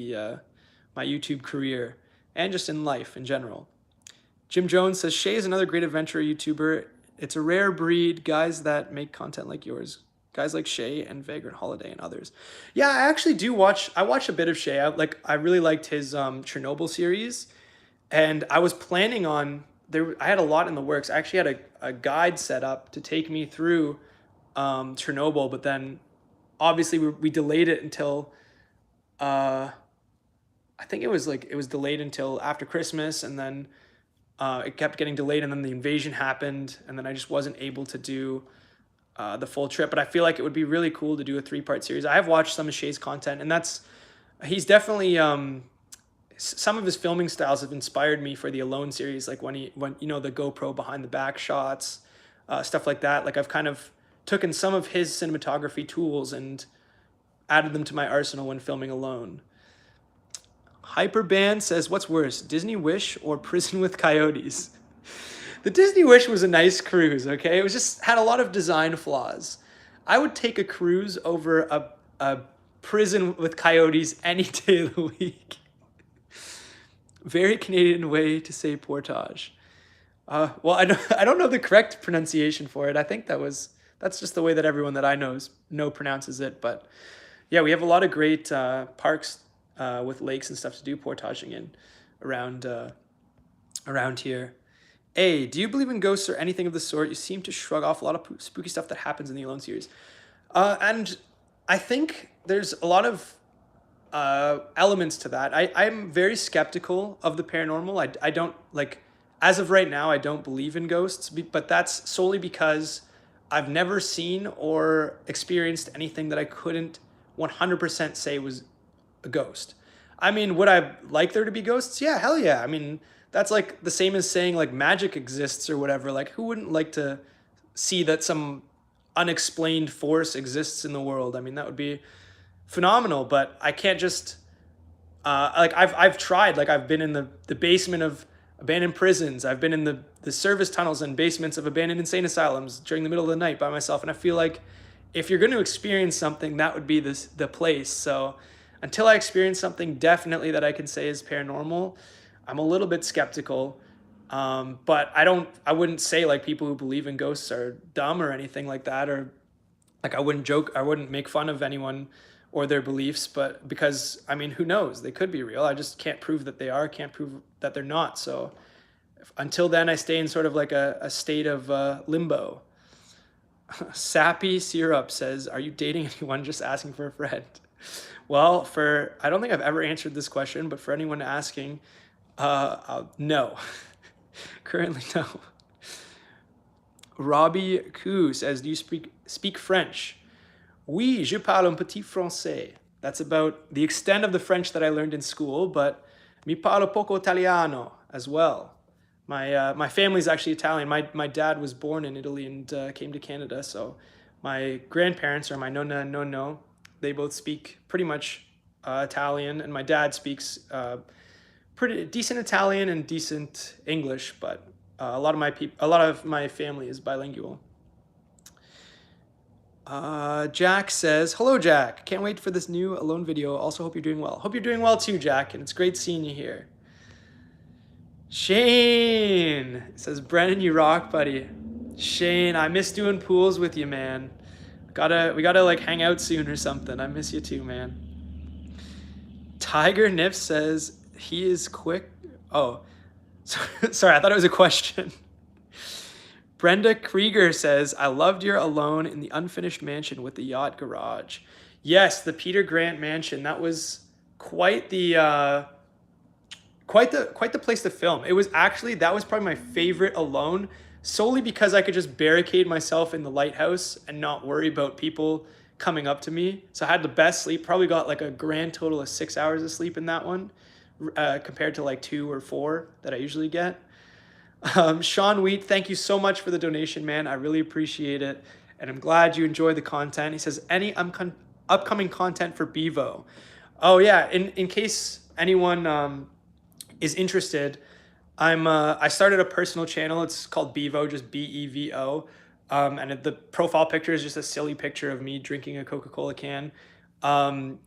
Speaker 1: my YouTube career, and just in life in general. Jim Jones says, Shay is another great adventurer YouTuber. It's a rare breed, guys that make content like yours. Guys like Shay and Vagrant Holiday and others. Yeah, I actually do watch a bit of Shay. I really liked his Chernobyl series, and I was planning on, I had a lot in the works. I actually had a guide set up to take me through Chernobyl, but then obviously we delayed it until I think it was delayed until after Christmas, and then it kept getting delayed, and then the invasion happened, and then I just wasn't able to do the full trip. But I feel like it would be really cool to do a 3-part series. I have watched some of Shay's content, and he's definitely some of his filming styles have inspired me for the Alone series, like when you know, the GoPro behind the back shots, stuff like that. Like, I've kind of taken some of his cinematography tools and added them to my arsenal when filming Alone. Hyperband says, what's worse, Disney Wish or Prison with Coyotes? The Disney Wish was a nice cruise, okay? It was just had a lot of design flaws. I would take a cruise over a prison with coyotes any day of the week. Very Canadian way to say portage. Well, I don't know the correct pronunciation for it. I think that's just the way that everyone that I know pronounces it. But yeah, we have a lot of great parks with lakes and stuff to do portaging in around around here. A, do you believe in ghosts or anything of the sort? You seem to shrug off a lot of spooky stuff that happens in the Alone series. And I think there's a lot of elements to that. I'm very skeptical of the paranormal. I don't like, as of right now, I don't believe in ghosts, but that's solely because I've never seen or experienced anything that I couldn't 100% say was a ghost. I mean, would I like there to be ghosts? Yeah, hell yeah. I mean, that's like the same as saying like magic exists or whatever. Like, who wouldn't like to see that some unexplained force exists in the world? I mean, that would be phenomenal, but I can't just like I've tried. Like I've been in the basement of abandoned prisons. I've been in the service tunnels and basements of abandoned insane asylums during the middle of the night by myself. And I feel like if you're going to experience something, that would be the place. So until I experience something definitely that I can say is paranormal, I'm a little bit skeptical. But I wouldn't say like people who believe in ghosts are dumb or anything like that, or like I wouldn't make fun of anyone or their beliefs, but because I mean, who knows? They could be real. I just can't prove that they are, can't prove that they're not. So until then, I stay in sort of like a state of limbo. Sappy Syrup says, "Are you dating anyone? Just asking for a friend." Well, I don't think I've ever answered this question, but for anyone asking, no. Currently, no. Robbie Koo says, "Do you speak French?" Oui, je parle un petit français. That's about the extent of the French that I learned in school, but mi parlo poco italiano as well. My family's actually Italian. My dad was born in Italy and came to Canada, so my grandparents, or my nonna and nonno, they both speak pretty much Italian, and my dad speaks pretty decent Italian and decent English, but a lot of my family is bilingual. Jack says, "Hello, Jack. Can't wait for this new Alone video. Also, hope you're doing well." Hope you're doing well too, Jack, and it's great seeing you here. Shane says, "Brennan, you rock, buddy." Shane, I miss doing pools with you, man. We gotta like hang out soon or something. I miss you too, man. Tiger Nif says he is quick. Oh, sorry, I thought it was a question. Brenda Krieger says, "I loved your Alone in the Unfinished Mansion with the yacht garage." Yes, the Peter Grant mansion. That was quite the quite the place to film. It was actually, that was probably my favorite Alone, solely because I could just barricade myself in the lighthouse and not worry about people coming up to me. So I had the best sleep. Probably got like a grand total of 6 hours of sleep in that one, compared to like 2 or 4 that I usually get. Sean Wheat, thank you so much for the donation, man. I really appreciate it. And I'm glad you enjoy the content. He says, "Any upcoming content for Bevo?" Oh yeah, in case anyone is interested, I started a personal channel. It's called Bevo, just Bevo. And the profile picture is just a silly picture of me drinking a Coca-Cola can. And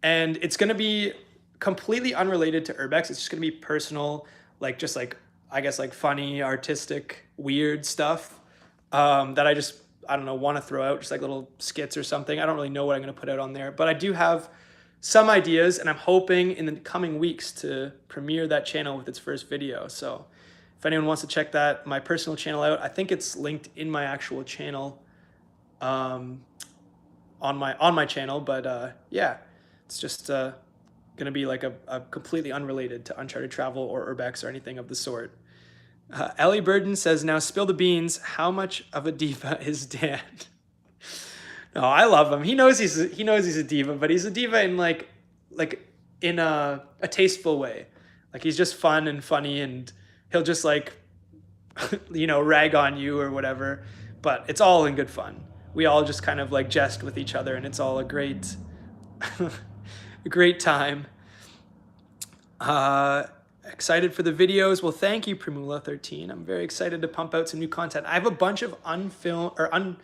Speaker 1: it's gonna be completely unrelated to Urbex. It's just gonna be personal, like just like, I guess like funny, artistic, weird stuff that I don't know, want to throw out, just like little skits or something. I don't really know what I'm going to put out on there, but I do have some ideas, and I'm hoping in the coming weeks to premiere that channel with its first video. So if anyone wants to check my personal channel out, I think it's linked in my actual channel, on my channel. But yeah, it's just gonna be like a completely unrelated to Uncharted Travel or Urbex or anything of the sort. Ellie Burden says, "Now spill the beans. How much of a diva is Dan?" No, I love him. He knows he's a diva, but he's a diva in like in a tasteful way. Like he's just fun and funny, and he'll just like rag on you or whatever. But it's all in good fun. We all just kind of like jest with each other, and it's all a great a great time. Excited for the videos. Well, thank you, Primula13. I'm very excited to pump out some new content. I have a bunch of unedited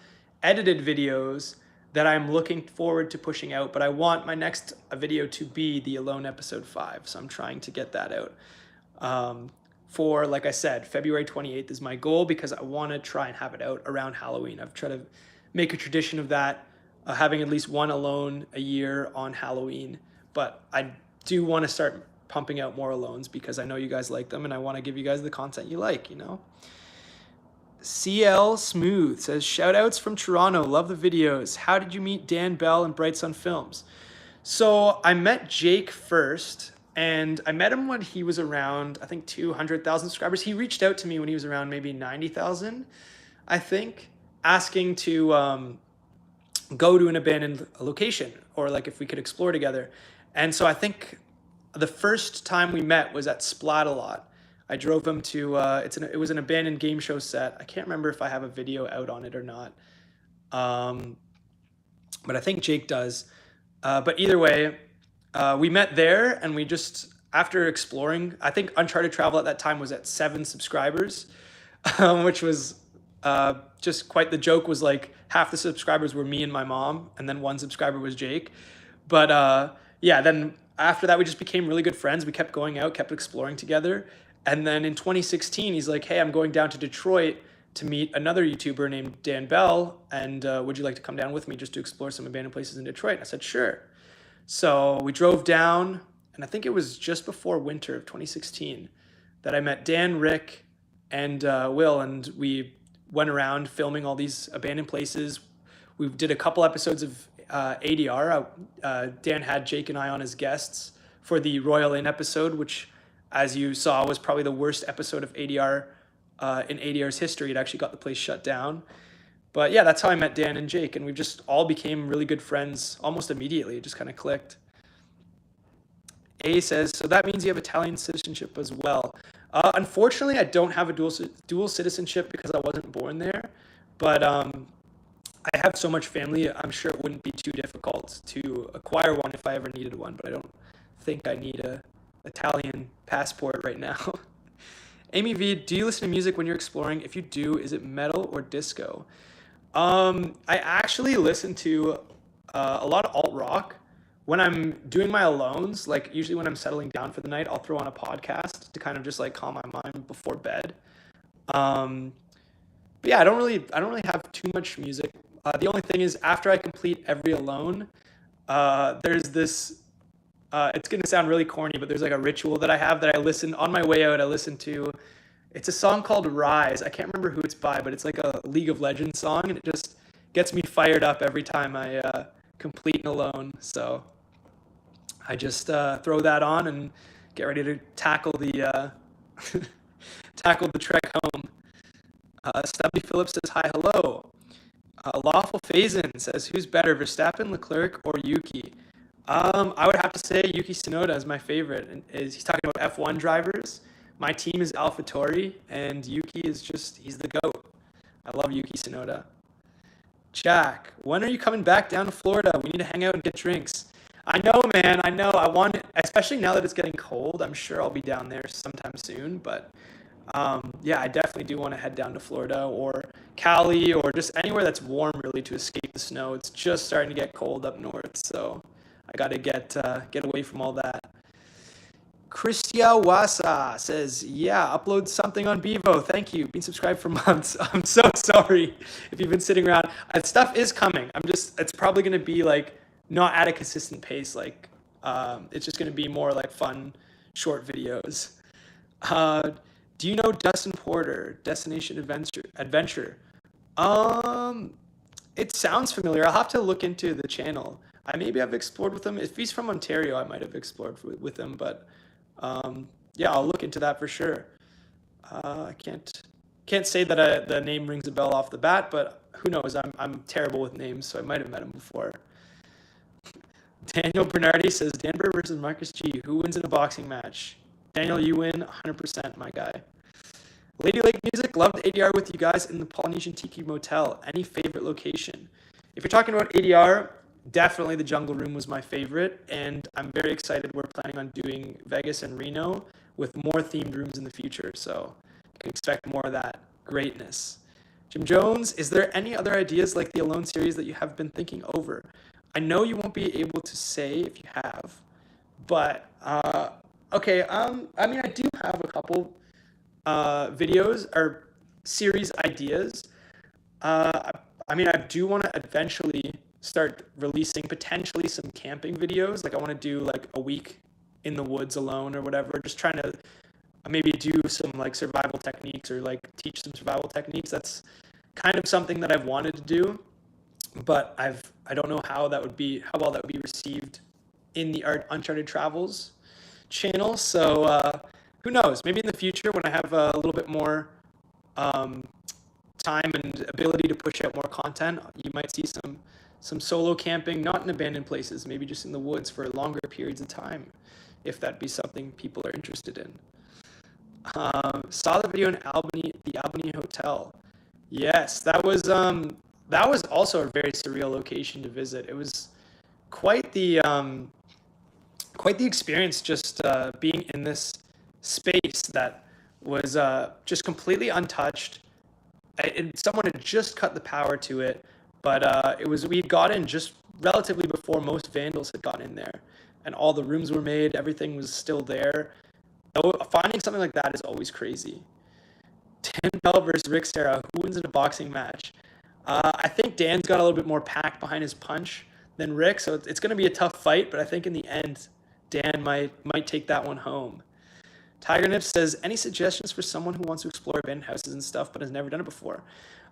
Speaker 1: videos that I'm looking forward to pushing out, but I want my next video to be the Alone episode 5, so I'm trying to get that out. for, like I said, February 28th is my goal because I want to try and have it out around Halloween. I've tried to make a tradition of that, having at least one alone a year on Halloween. But I do want to start pumping out more alones because I know you guys like them and I want to give you guys the content you like, you know? CL Smooth says, shout outs from Toronto. Love the videos. How did you meet Dan Bell and Bright Sun Films? So I met Jake first, and I met him when he was around, I think, 200,000 subscribers. He reached out to me when he was around maybe 90,000, I think, asking to go to an abandoned location or like if we could explore together. And so I think the first time we met was at Splat-A-Lot. I drove him to, it was an abandoned game show set. I can't remember if I have a video out on it or not. But I think Jake does. But either way, we met there and we just, after exploring, I think Uncharted Travel at that time was at 7 subscribers, which was just quite the joke. Was like half the subscribers were me and my mom, and then 1 subscriber was Jake. But yeah, then after that, we just became really good friends. We kept going out, kept exploring together. And then in 2016, he's like, hey, I'm going down to Detroit to meet another YouTuber named Dan Bell, and would you like to come down with me just to explore some abandoned places in Detroit? And I said, sure. So we drove down, and I think it was just before winter of 2016 that I met Dan, Rick, and Will, and we went around filming all these abandoned places. We did a couple episodes of ADR. Dan had Jake and I on as guests for the Royal Inn episode, which, as you saw, was probably the worst episode of ADR in ADR's history. It actually got the place shut down. But yeah, that's how I met Dan and Jake, and we just all became really good friends almost immediately. It just kind of clicked. A says, so that means you have Italian citizenship as well. Unfortunately, I don't have a dual citizenship because I wasn't born there, but I have so much family, I'm sure it wouldn't be too difficult to acquire one if I ever needed one, but I don't think I need a Italian passport right now. Amy V, do you listen to music when you're exploring? If you do, is it metal or disco? I actually listen to a lot of alt rock when I'm doing my alones. Like usually when I'm settling down for the night, I'll throw on a podcast to kind of just like calm my mind before bed. But yeah, I don't really have too much music. The only thing is after I complete every alone, there's this. It's going to sound really corny, but there's like a ritual that I have that I listen on my way out. I listen to, it's a song called Rise. I can't remember who it's by, but it's like a League of Legends song, and it just gets me fired up every time I complete an alone. So I just throw that on and get ready to tackle the tackle the trek home. Stubby Phillips says hi, hello. Lawful Phazin says, who's better, Verstappen, Leclerc, or Yuki? I would have to say Yuki Tsunoda is my favorite. And he's talking about F1 drivers. My team is AlphaTauri, and Yuki is just, he's the GOAT. I love Yuki Tsunoda. Jack, when are you coming back down to Florida? We need to hang out and get drinks. I know, man, I know. I want it, especially now that it's getting cold. I'm sure I'll be down there sometime soon. But yeah, I definitely do want to head down to Florida or Cali or just anywhere that's warm, really, to escape the snow. It's just starting to get cold up north, so I got to get away from all that. Christia Wasa says, yeah, upload something on Bevo. Thank you. Been subscribed for months. I'm so sorry if you've been sitting around. Stuff is coming. It's probably going to be like not at a consistent pace. Like it's just going to be more like fun, short videos. Do you know Dustin Porter, Destination Adventure? It sounds familiar. I'll have to look into the channel. Maybe I've explored with him. If he's from Ontario, I might have explored with him, but yeah, I'll look into that for sure. I can't say that the name rings a bell off the bat, but who knows? I'm terrible with names, so I might have met him before. Daniel Bernardi says, Denver versus Marcus G. Who wins in a boxing match? Daniel, you win 100%, my guy. Lady Lake Music, loved ADR with you guys in the Polynesian Tiki Motel. Any favorite location? If you're talking about ADR, definitely the Jungle Room was my favorite, and I'm very excited. We're planning on doing Vegas and Reno with more themed rooms in the future, so you can expect more of that greatness. Jim Jones, is there any other ideas like the Alone series that you have been thinking over? I know you won't be able to say if you have, but okay. I mean, I do have a couple. videos or series ideas. Uh, I mean, I do want to eventually start releasing potentially some camping videos. Like I want to do like a week in the woods alone or whatever. Just trying to maybe do some like survival techniques or like teach some survival techniques. That's kind of something that I've wanted to do, but I don't know how well that would be received in the Uncharted Travels channel. So who knows? Maybe in the future when I have a little bit more um, time and ability to push out more content, you might see some solo camping, not in abandoned places, maybe just in the woods for longer periods of time, if that'd be something people are interested in. Saw the video in Albany, the Albany Hotel. Yes, that was also a very surreal location to visit. It was quite the quite the experience just being in this space that was just completely untouched. Someone had just cut the power to it, but we got in just relatively before most vandals had gotten in there, and all the rooms were made. Everything was still there. Finding something like that is always crazy. Dan Bell versus Rick Serra. Who wins in a boxing match? I think Dan's got a little bit more pack behind his punch than Rick, so it's going to be a tough fight. But I think in the end, Dan might take that one home. Tiger Nip says, any suggestions for someone who wants to explore abandoned houses and stuff but has never done it before?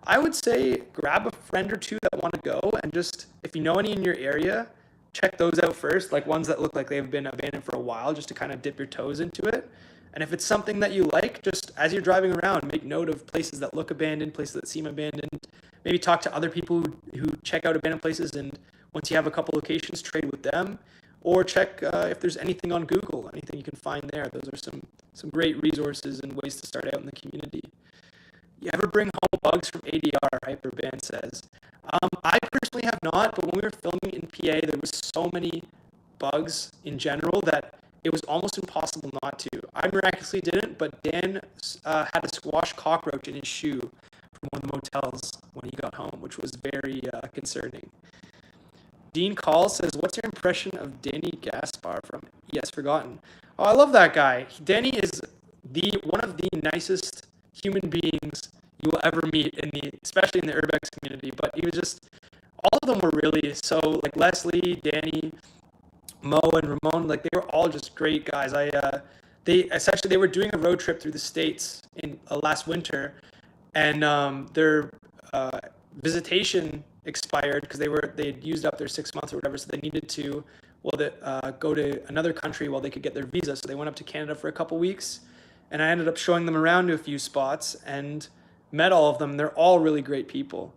Speaker 1: I would say grab a friend or two that want to go, and just if you know any in your area, check those out first, like ones that look like they've been abandoned for a while, just to kind of dip your toes into it. And if it's something that you like, just as you're driving around, make note of places that look abandoned, places that seem abandoned. Maybe talk to other people who check out abandoned places, and once you have a couple locations, trade with them. Or check if there's anything on Google, anything you can find there. Those are some great resources and ways to start out in the community. You ever bring home bugs from ADR? Hyperband says. I personally have not, but when we were filming in PA, there was so many bugs in general that it was almost impossible not to. I miraculously didn't, but Dan had a squash cockroach in his shoe from one of the motels when he got home, which was very concerning. Dean Call says, what's your impression of Danny Gaspar from Yes Forgotten? Oh, I love that guy. Danny is one of the nicest human beings you will ever meet, especially in the Urbex community. But he was just, all of them were really so, like Leslie, Danny, Mo, and Ramon, like they were all just great guys. They were doing a road trip through the States in last winter, and their visitation expired because they had used up their 6 months or whatever, so they needed to go to another country while they could get their visa. So they went up to Canada for a couple weeks, and I ended up showing them around to a few spots and met all of them. They're all really great people.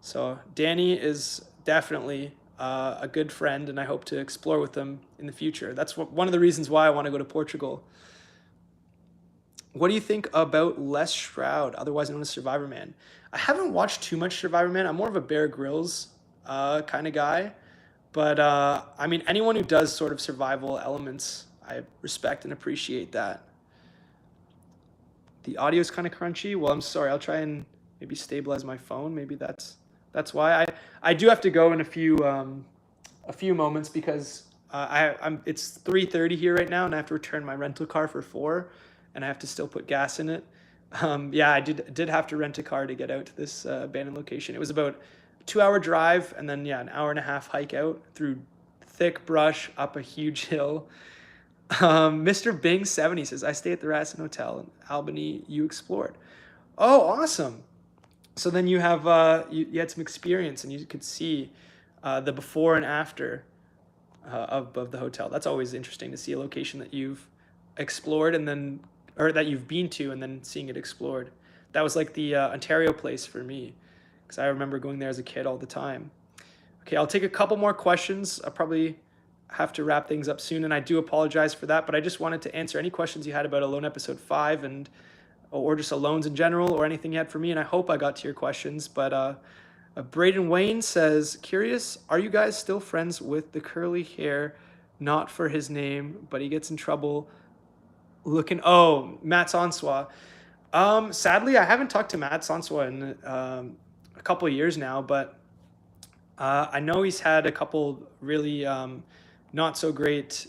Speaker 1: So Danny is definitely a good friend, and I hope to explore with them in the future. That's one of the reasons why I want to go to Portugal. What do you think about Les Stroud, otherwise known as Survivor Man? I haven't watched too much Survivor Man. I'm more of a Bear Grylls kind of guy. But, I mean, anyone who does sort of survival elements, I respect and appreciate that. The audio is kind of crunchy. Well, I'm sorry. I'll try and maybe stabilize my phone. Maybe that's why. I do have to go in a few moments because it's 3:30 here right now, and I have to return my rental car for 4, and I have to still put gas in it. Yeah, I did have to rent a car to get out to this abandoned location. It was about a 2-hour drive, and then an hour and a half hike out through thick brush up a huge hill. Mr. Bing 70 says, I stay at the Radisson Hotel in Albany. You explored. Oh, awesome. So then you have you had some experience, and you could see the before and after of the hotel. That's always interesting to see a location that you've explored or that you've been to and then seeing it explored. That was like the Ontario place for me, because I remember going there as a kid all the time. Okay, I'll take a couple more questions. I'll probably have to wrap things up soon, and I do apologize for that, but I just wanted to answer any questions you had about Alone Episode 5 or just Alones in general, or anything you had for me, and I hope I got to your questions. But Braden Wayne says, curious, are you guys still friends with the curly hair? Not for his name, but he gets in trouble looking. Oh, Matt Sonswa. Sadly, I haven't talked to Matt Sonswa in a couple of years now, but I know he's had a couple really not so great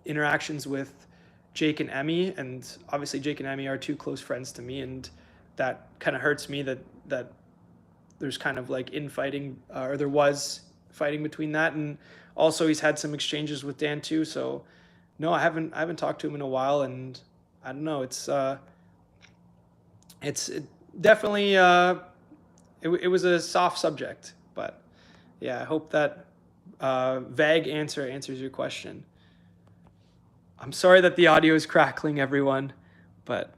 Speaker 1: interactions with Jake and Emmy, and obviously Jake and Emmy are two close friends to me, and that kind of hurts me that there's kind of like infighting, or there was fighting between that, and also he's had some exchanges with Dan too. So no, I haven't talked to him in a while, and I don't know. It definitely it was a soft subject, but yeah, I hope that vague answer answers your question. I'm sorry that the audio is crackling, everyone, but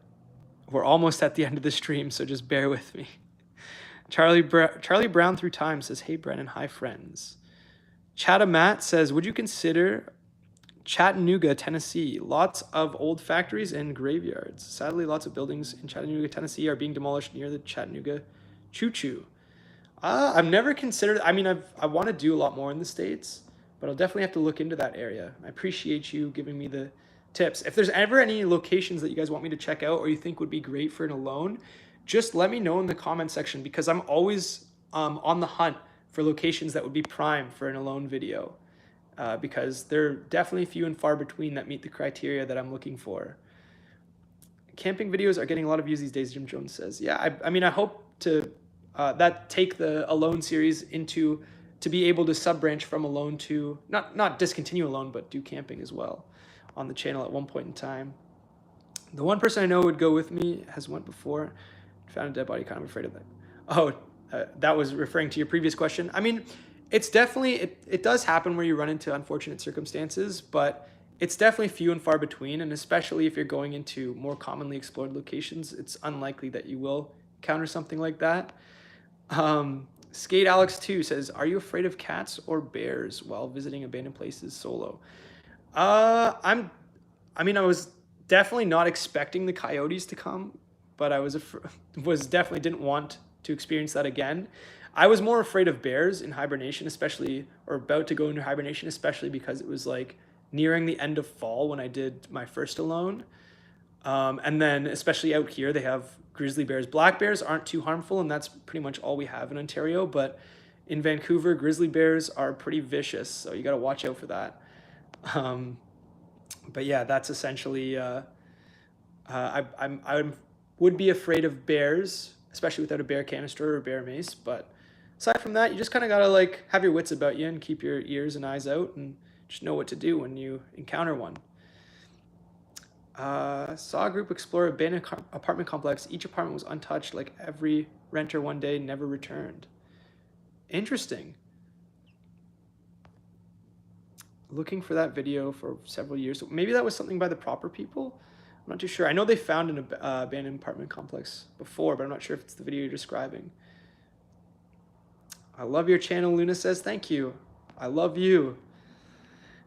Speaker 1: we're almost at the end of the stream, so just bear with me. Charlie Brown through time says, "Hey Brennan, hi friends." Chatham Matt says, "Would you consider Chattanooga, Tennessee? Lots of old factories and graveyards. Sadly, lots of buildings in Chattanooga, Tennessee are being demolished near the Chattanooga Choo Choo." I've never considered. I mean, I want to do a lot more in the States, but I'll definitely have to look into that area. I appreciate you giving me the tips. If there's ever any locations that you guys want me to check out or you think would be great for an alone, just let me know in the comment section, because I'm always on the hunt for locations that would be prime for an alone video, because they're definitely few and far between that meet the criteria that I'm looking for. Camping videos are getting a lot of views these days, Jim Jones says. Yeah, I mean, I hope to that take the alone series into to be able to sub branch from alone to not discontinue alone, but do camping as well on the channel at one point in time. The one person I know would go with me has went before, found a dead body, kind of afraid of that. Oh, that was referring to your previous question. I mean, it's definitely, it does happen where you run into unfortunate circumstances, but it's definitely few and far between, and especially if you're going into more commonly explored locations, it's unlikely that you will encounter something like that. Skate Alex 2 says, "Are you afraid of cats or bears while visiting abandoned places solo?" I was definitely not expecting the coyotes to come, but I was definitely didn't want to experience that again. I was more afraid of bears in hibernation, especially, or about to go into hibernation, especially because it was like nearing the end of fall when I did my first alone. And then especially out here, they have grizzly bears. Black bears aren't too harmful, and that's pretty much all we have in Ontario. But in Vancouver, grizzly bears are pretty vicious, so you got to watch out for that. But yeah, that's essentially. I would be afraid of bears, especially without a bear canister or a bear mace. But aside from that, you just kind of gotta like have your wits about you and keep your ears and eyes out and just know what to do when you encounter one. Saw a group explore abandoned apartment complex. Each apartment was untouched, like every renter one day never returned. Interesting. Looking for that video for several years. Maybe that was something by the proper people. I'm not too sure. I know they found an abandoned apartment complex before, but I'm not sure if it's the video you're describing. I love your channel, Luna says. Thank you. I love you.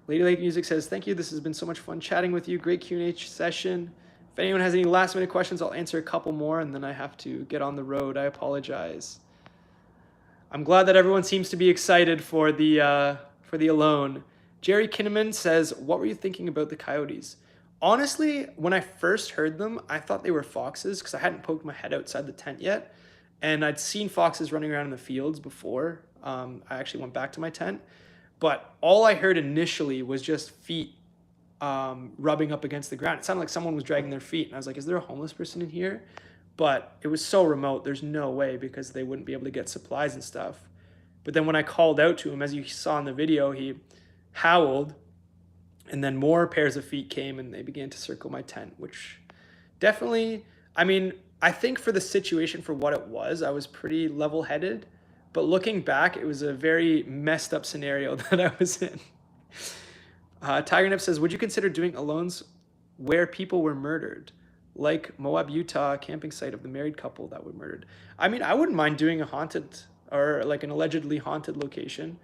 Speaker 1: Lady Lake Music says, "Thank you. This has been so much fun chatting with you. Great Q&A session. If anyone has any last minute questions, I'll answer a couple more, and then I have to get on the road. I apologize." I'm glad that everyone seems to be excited for the alone. Jerry Kinnaman says, "What were you thinking about the coyotes?" Honestly, when I first heard them, I thought they were foxes because I hadn't poked my head outside the tent yet. And I'd seen foxes running around in the fields before. I actually went back to my tent. But all I heard initially was just feet rubbing up against the ground. It sounded like someone was dragging their feet. And I was like, is there a homeless person in here? But it was so remote, there's no way, because they wouldn't be able to get supplies and stuff. But then when I called out to him, as you saw in the video, he howled. And then more pairs of feet came and they began to circle my tent, which definitely, I mean, I think for the situation, for what it was, I was pretty level-headed. But looking back, it was a very messed up scenario that I was in. Tiger Nip says, "Would you consider doing alones where people were murdered? Like Moab, Utah, camping site of the married couple that were murdered." I mean, I wouldn't mind doing a haunted or like an allegedly haunted location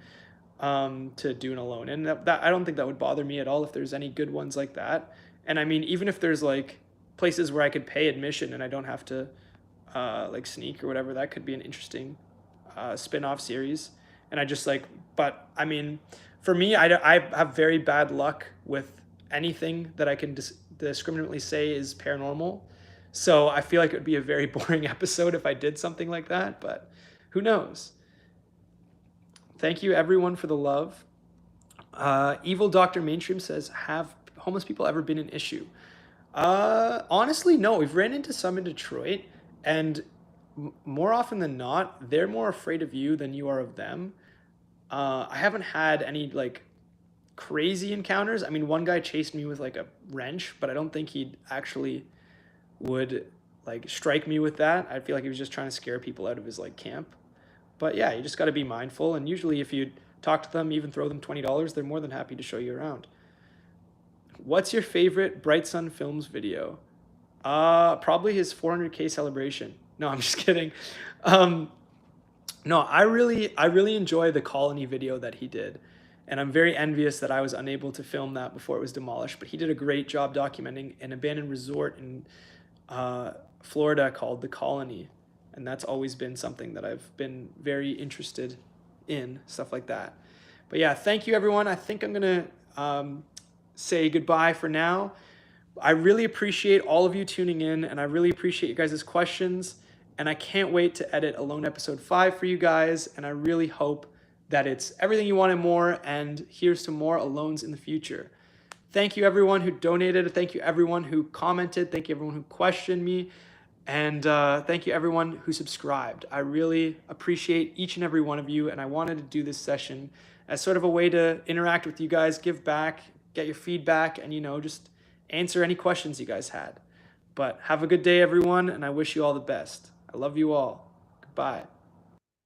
Speaker 1: to do an alone. And that I don't think that would bother me at all if there's any good ones like that. And I mean, even if there's like places where I could pay admission and I don't have to like sneak or whatever, that could be an interesting spin-off series. And I just like, but I mean, for me, I have very bad luck with anything that I can discriminately say is paranormal. So I feel like it would be a very boring episode if I did something like that, but who knows? Thank you everyone for the love. Evil Dr. Mainstream says, "Have homeless people ever been an issue?" Honestly, no. We've ran into some in Detroit, and more often than not, they're more afraid of you than you are of them. I haven't had any like crazy encounters. I mean, one guy chased me with like a wrench, but I don't think he actually would like strike me with that. I feel like he was just trying to scare people out of his like camp. But yeah, you just got to be mindful. And usually, if you talk to them, even throw them $20, they're more than happy to show you around. What's your favorite Bright Sun Films video? Probably his 400K celebration. No, I'm just kidding. Um, no, I really enjoy the colony video that he did. And I'm very envious that I was unable to film that before it was demolished. But he did a great job documenting an abandoned resort in Florida called the Colony. And that's always been something that I've been very interested in, stuff like that. But yeah, thank you everyone. I think I'm gonna say goodbye for now. I really appreciate all of you tuning in, and I really appreciate you guys' questions. And I can't wait to edit Alone episode 5 for you guys. And I really hope that it's everything you want and more. And here's to more Alones in the future. Thank you everyone who donated. Thank you everyone who commented. Thank you everyone who questioned me. And thank you everyone who subscribed. I really appreciate each and every one of you. And I wanted to do this session as sort of a way to interact with you guys, give back, get your feedback, and, you know, just answer any questions you guys had. But have a good day, everyone, and I wish you all the best. I love you all. Goodbye.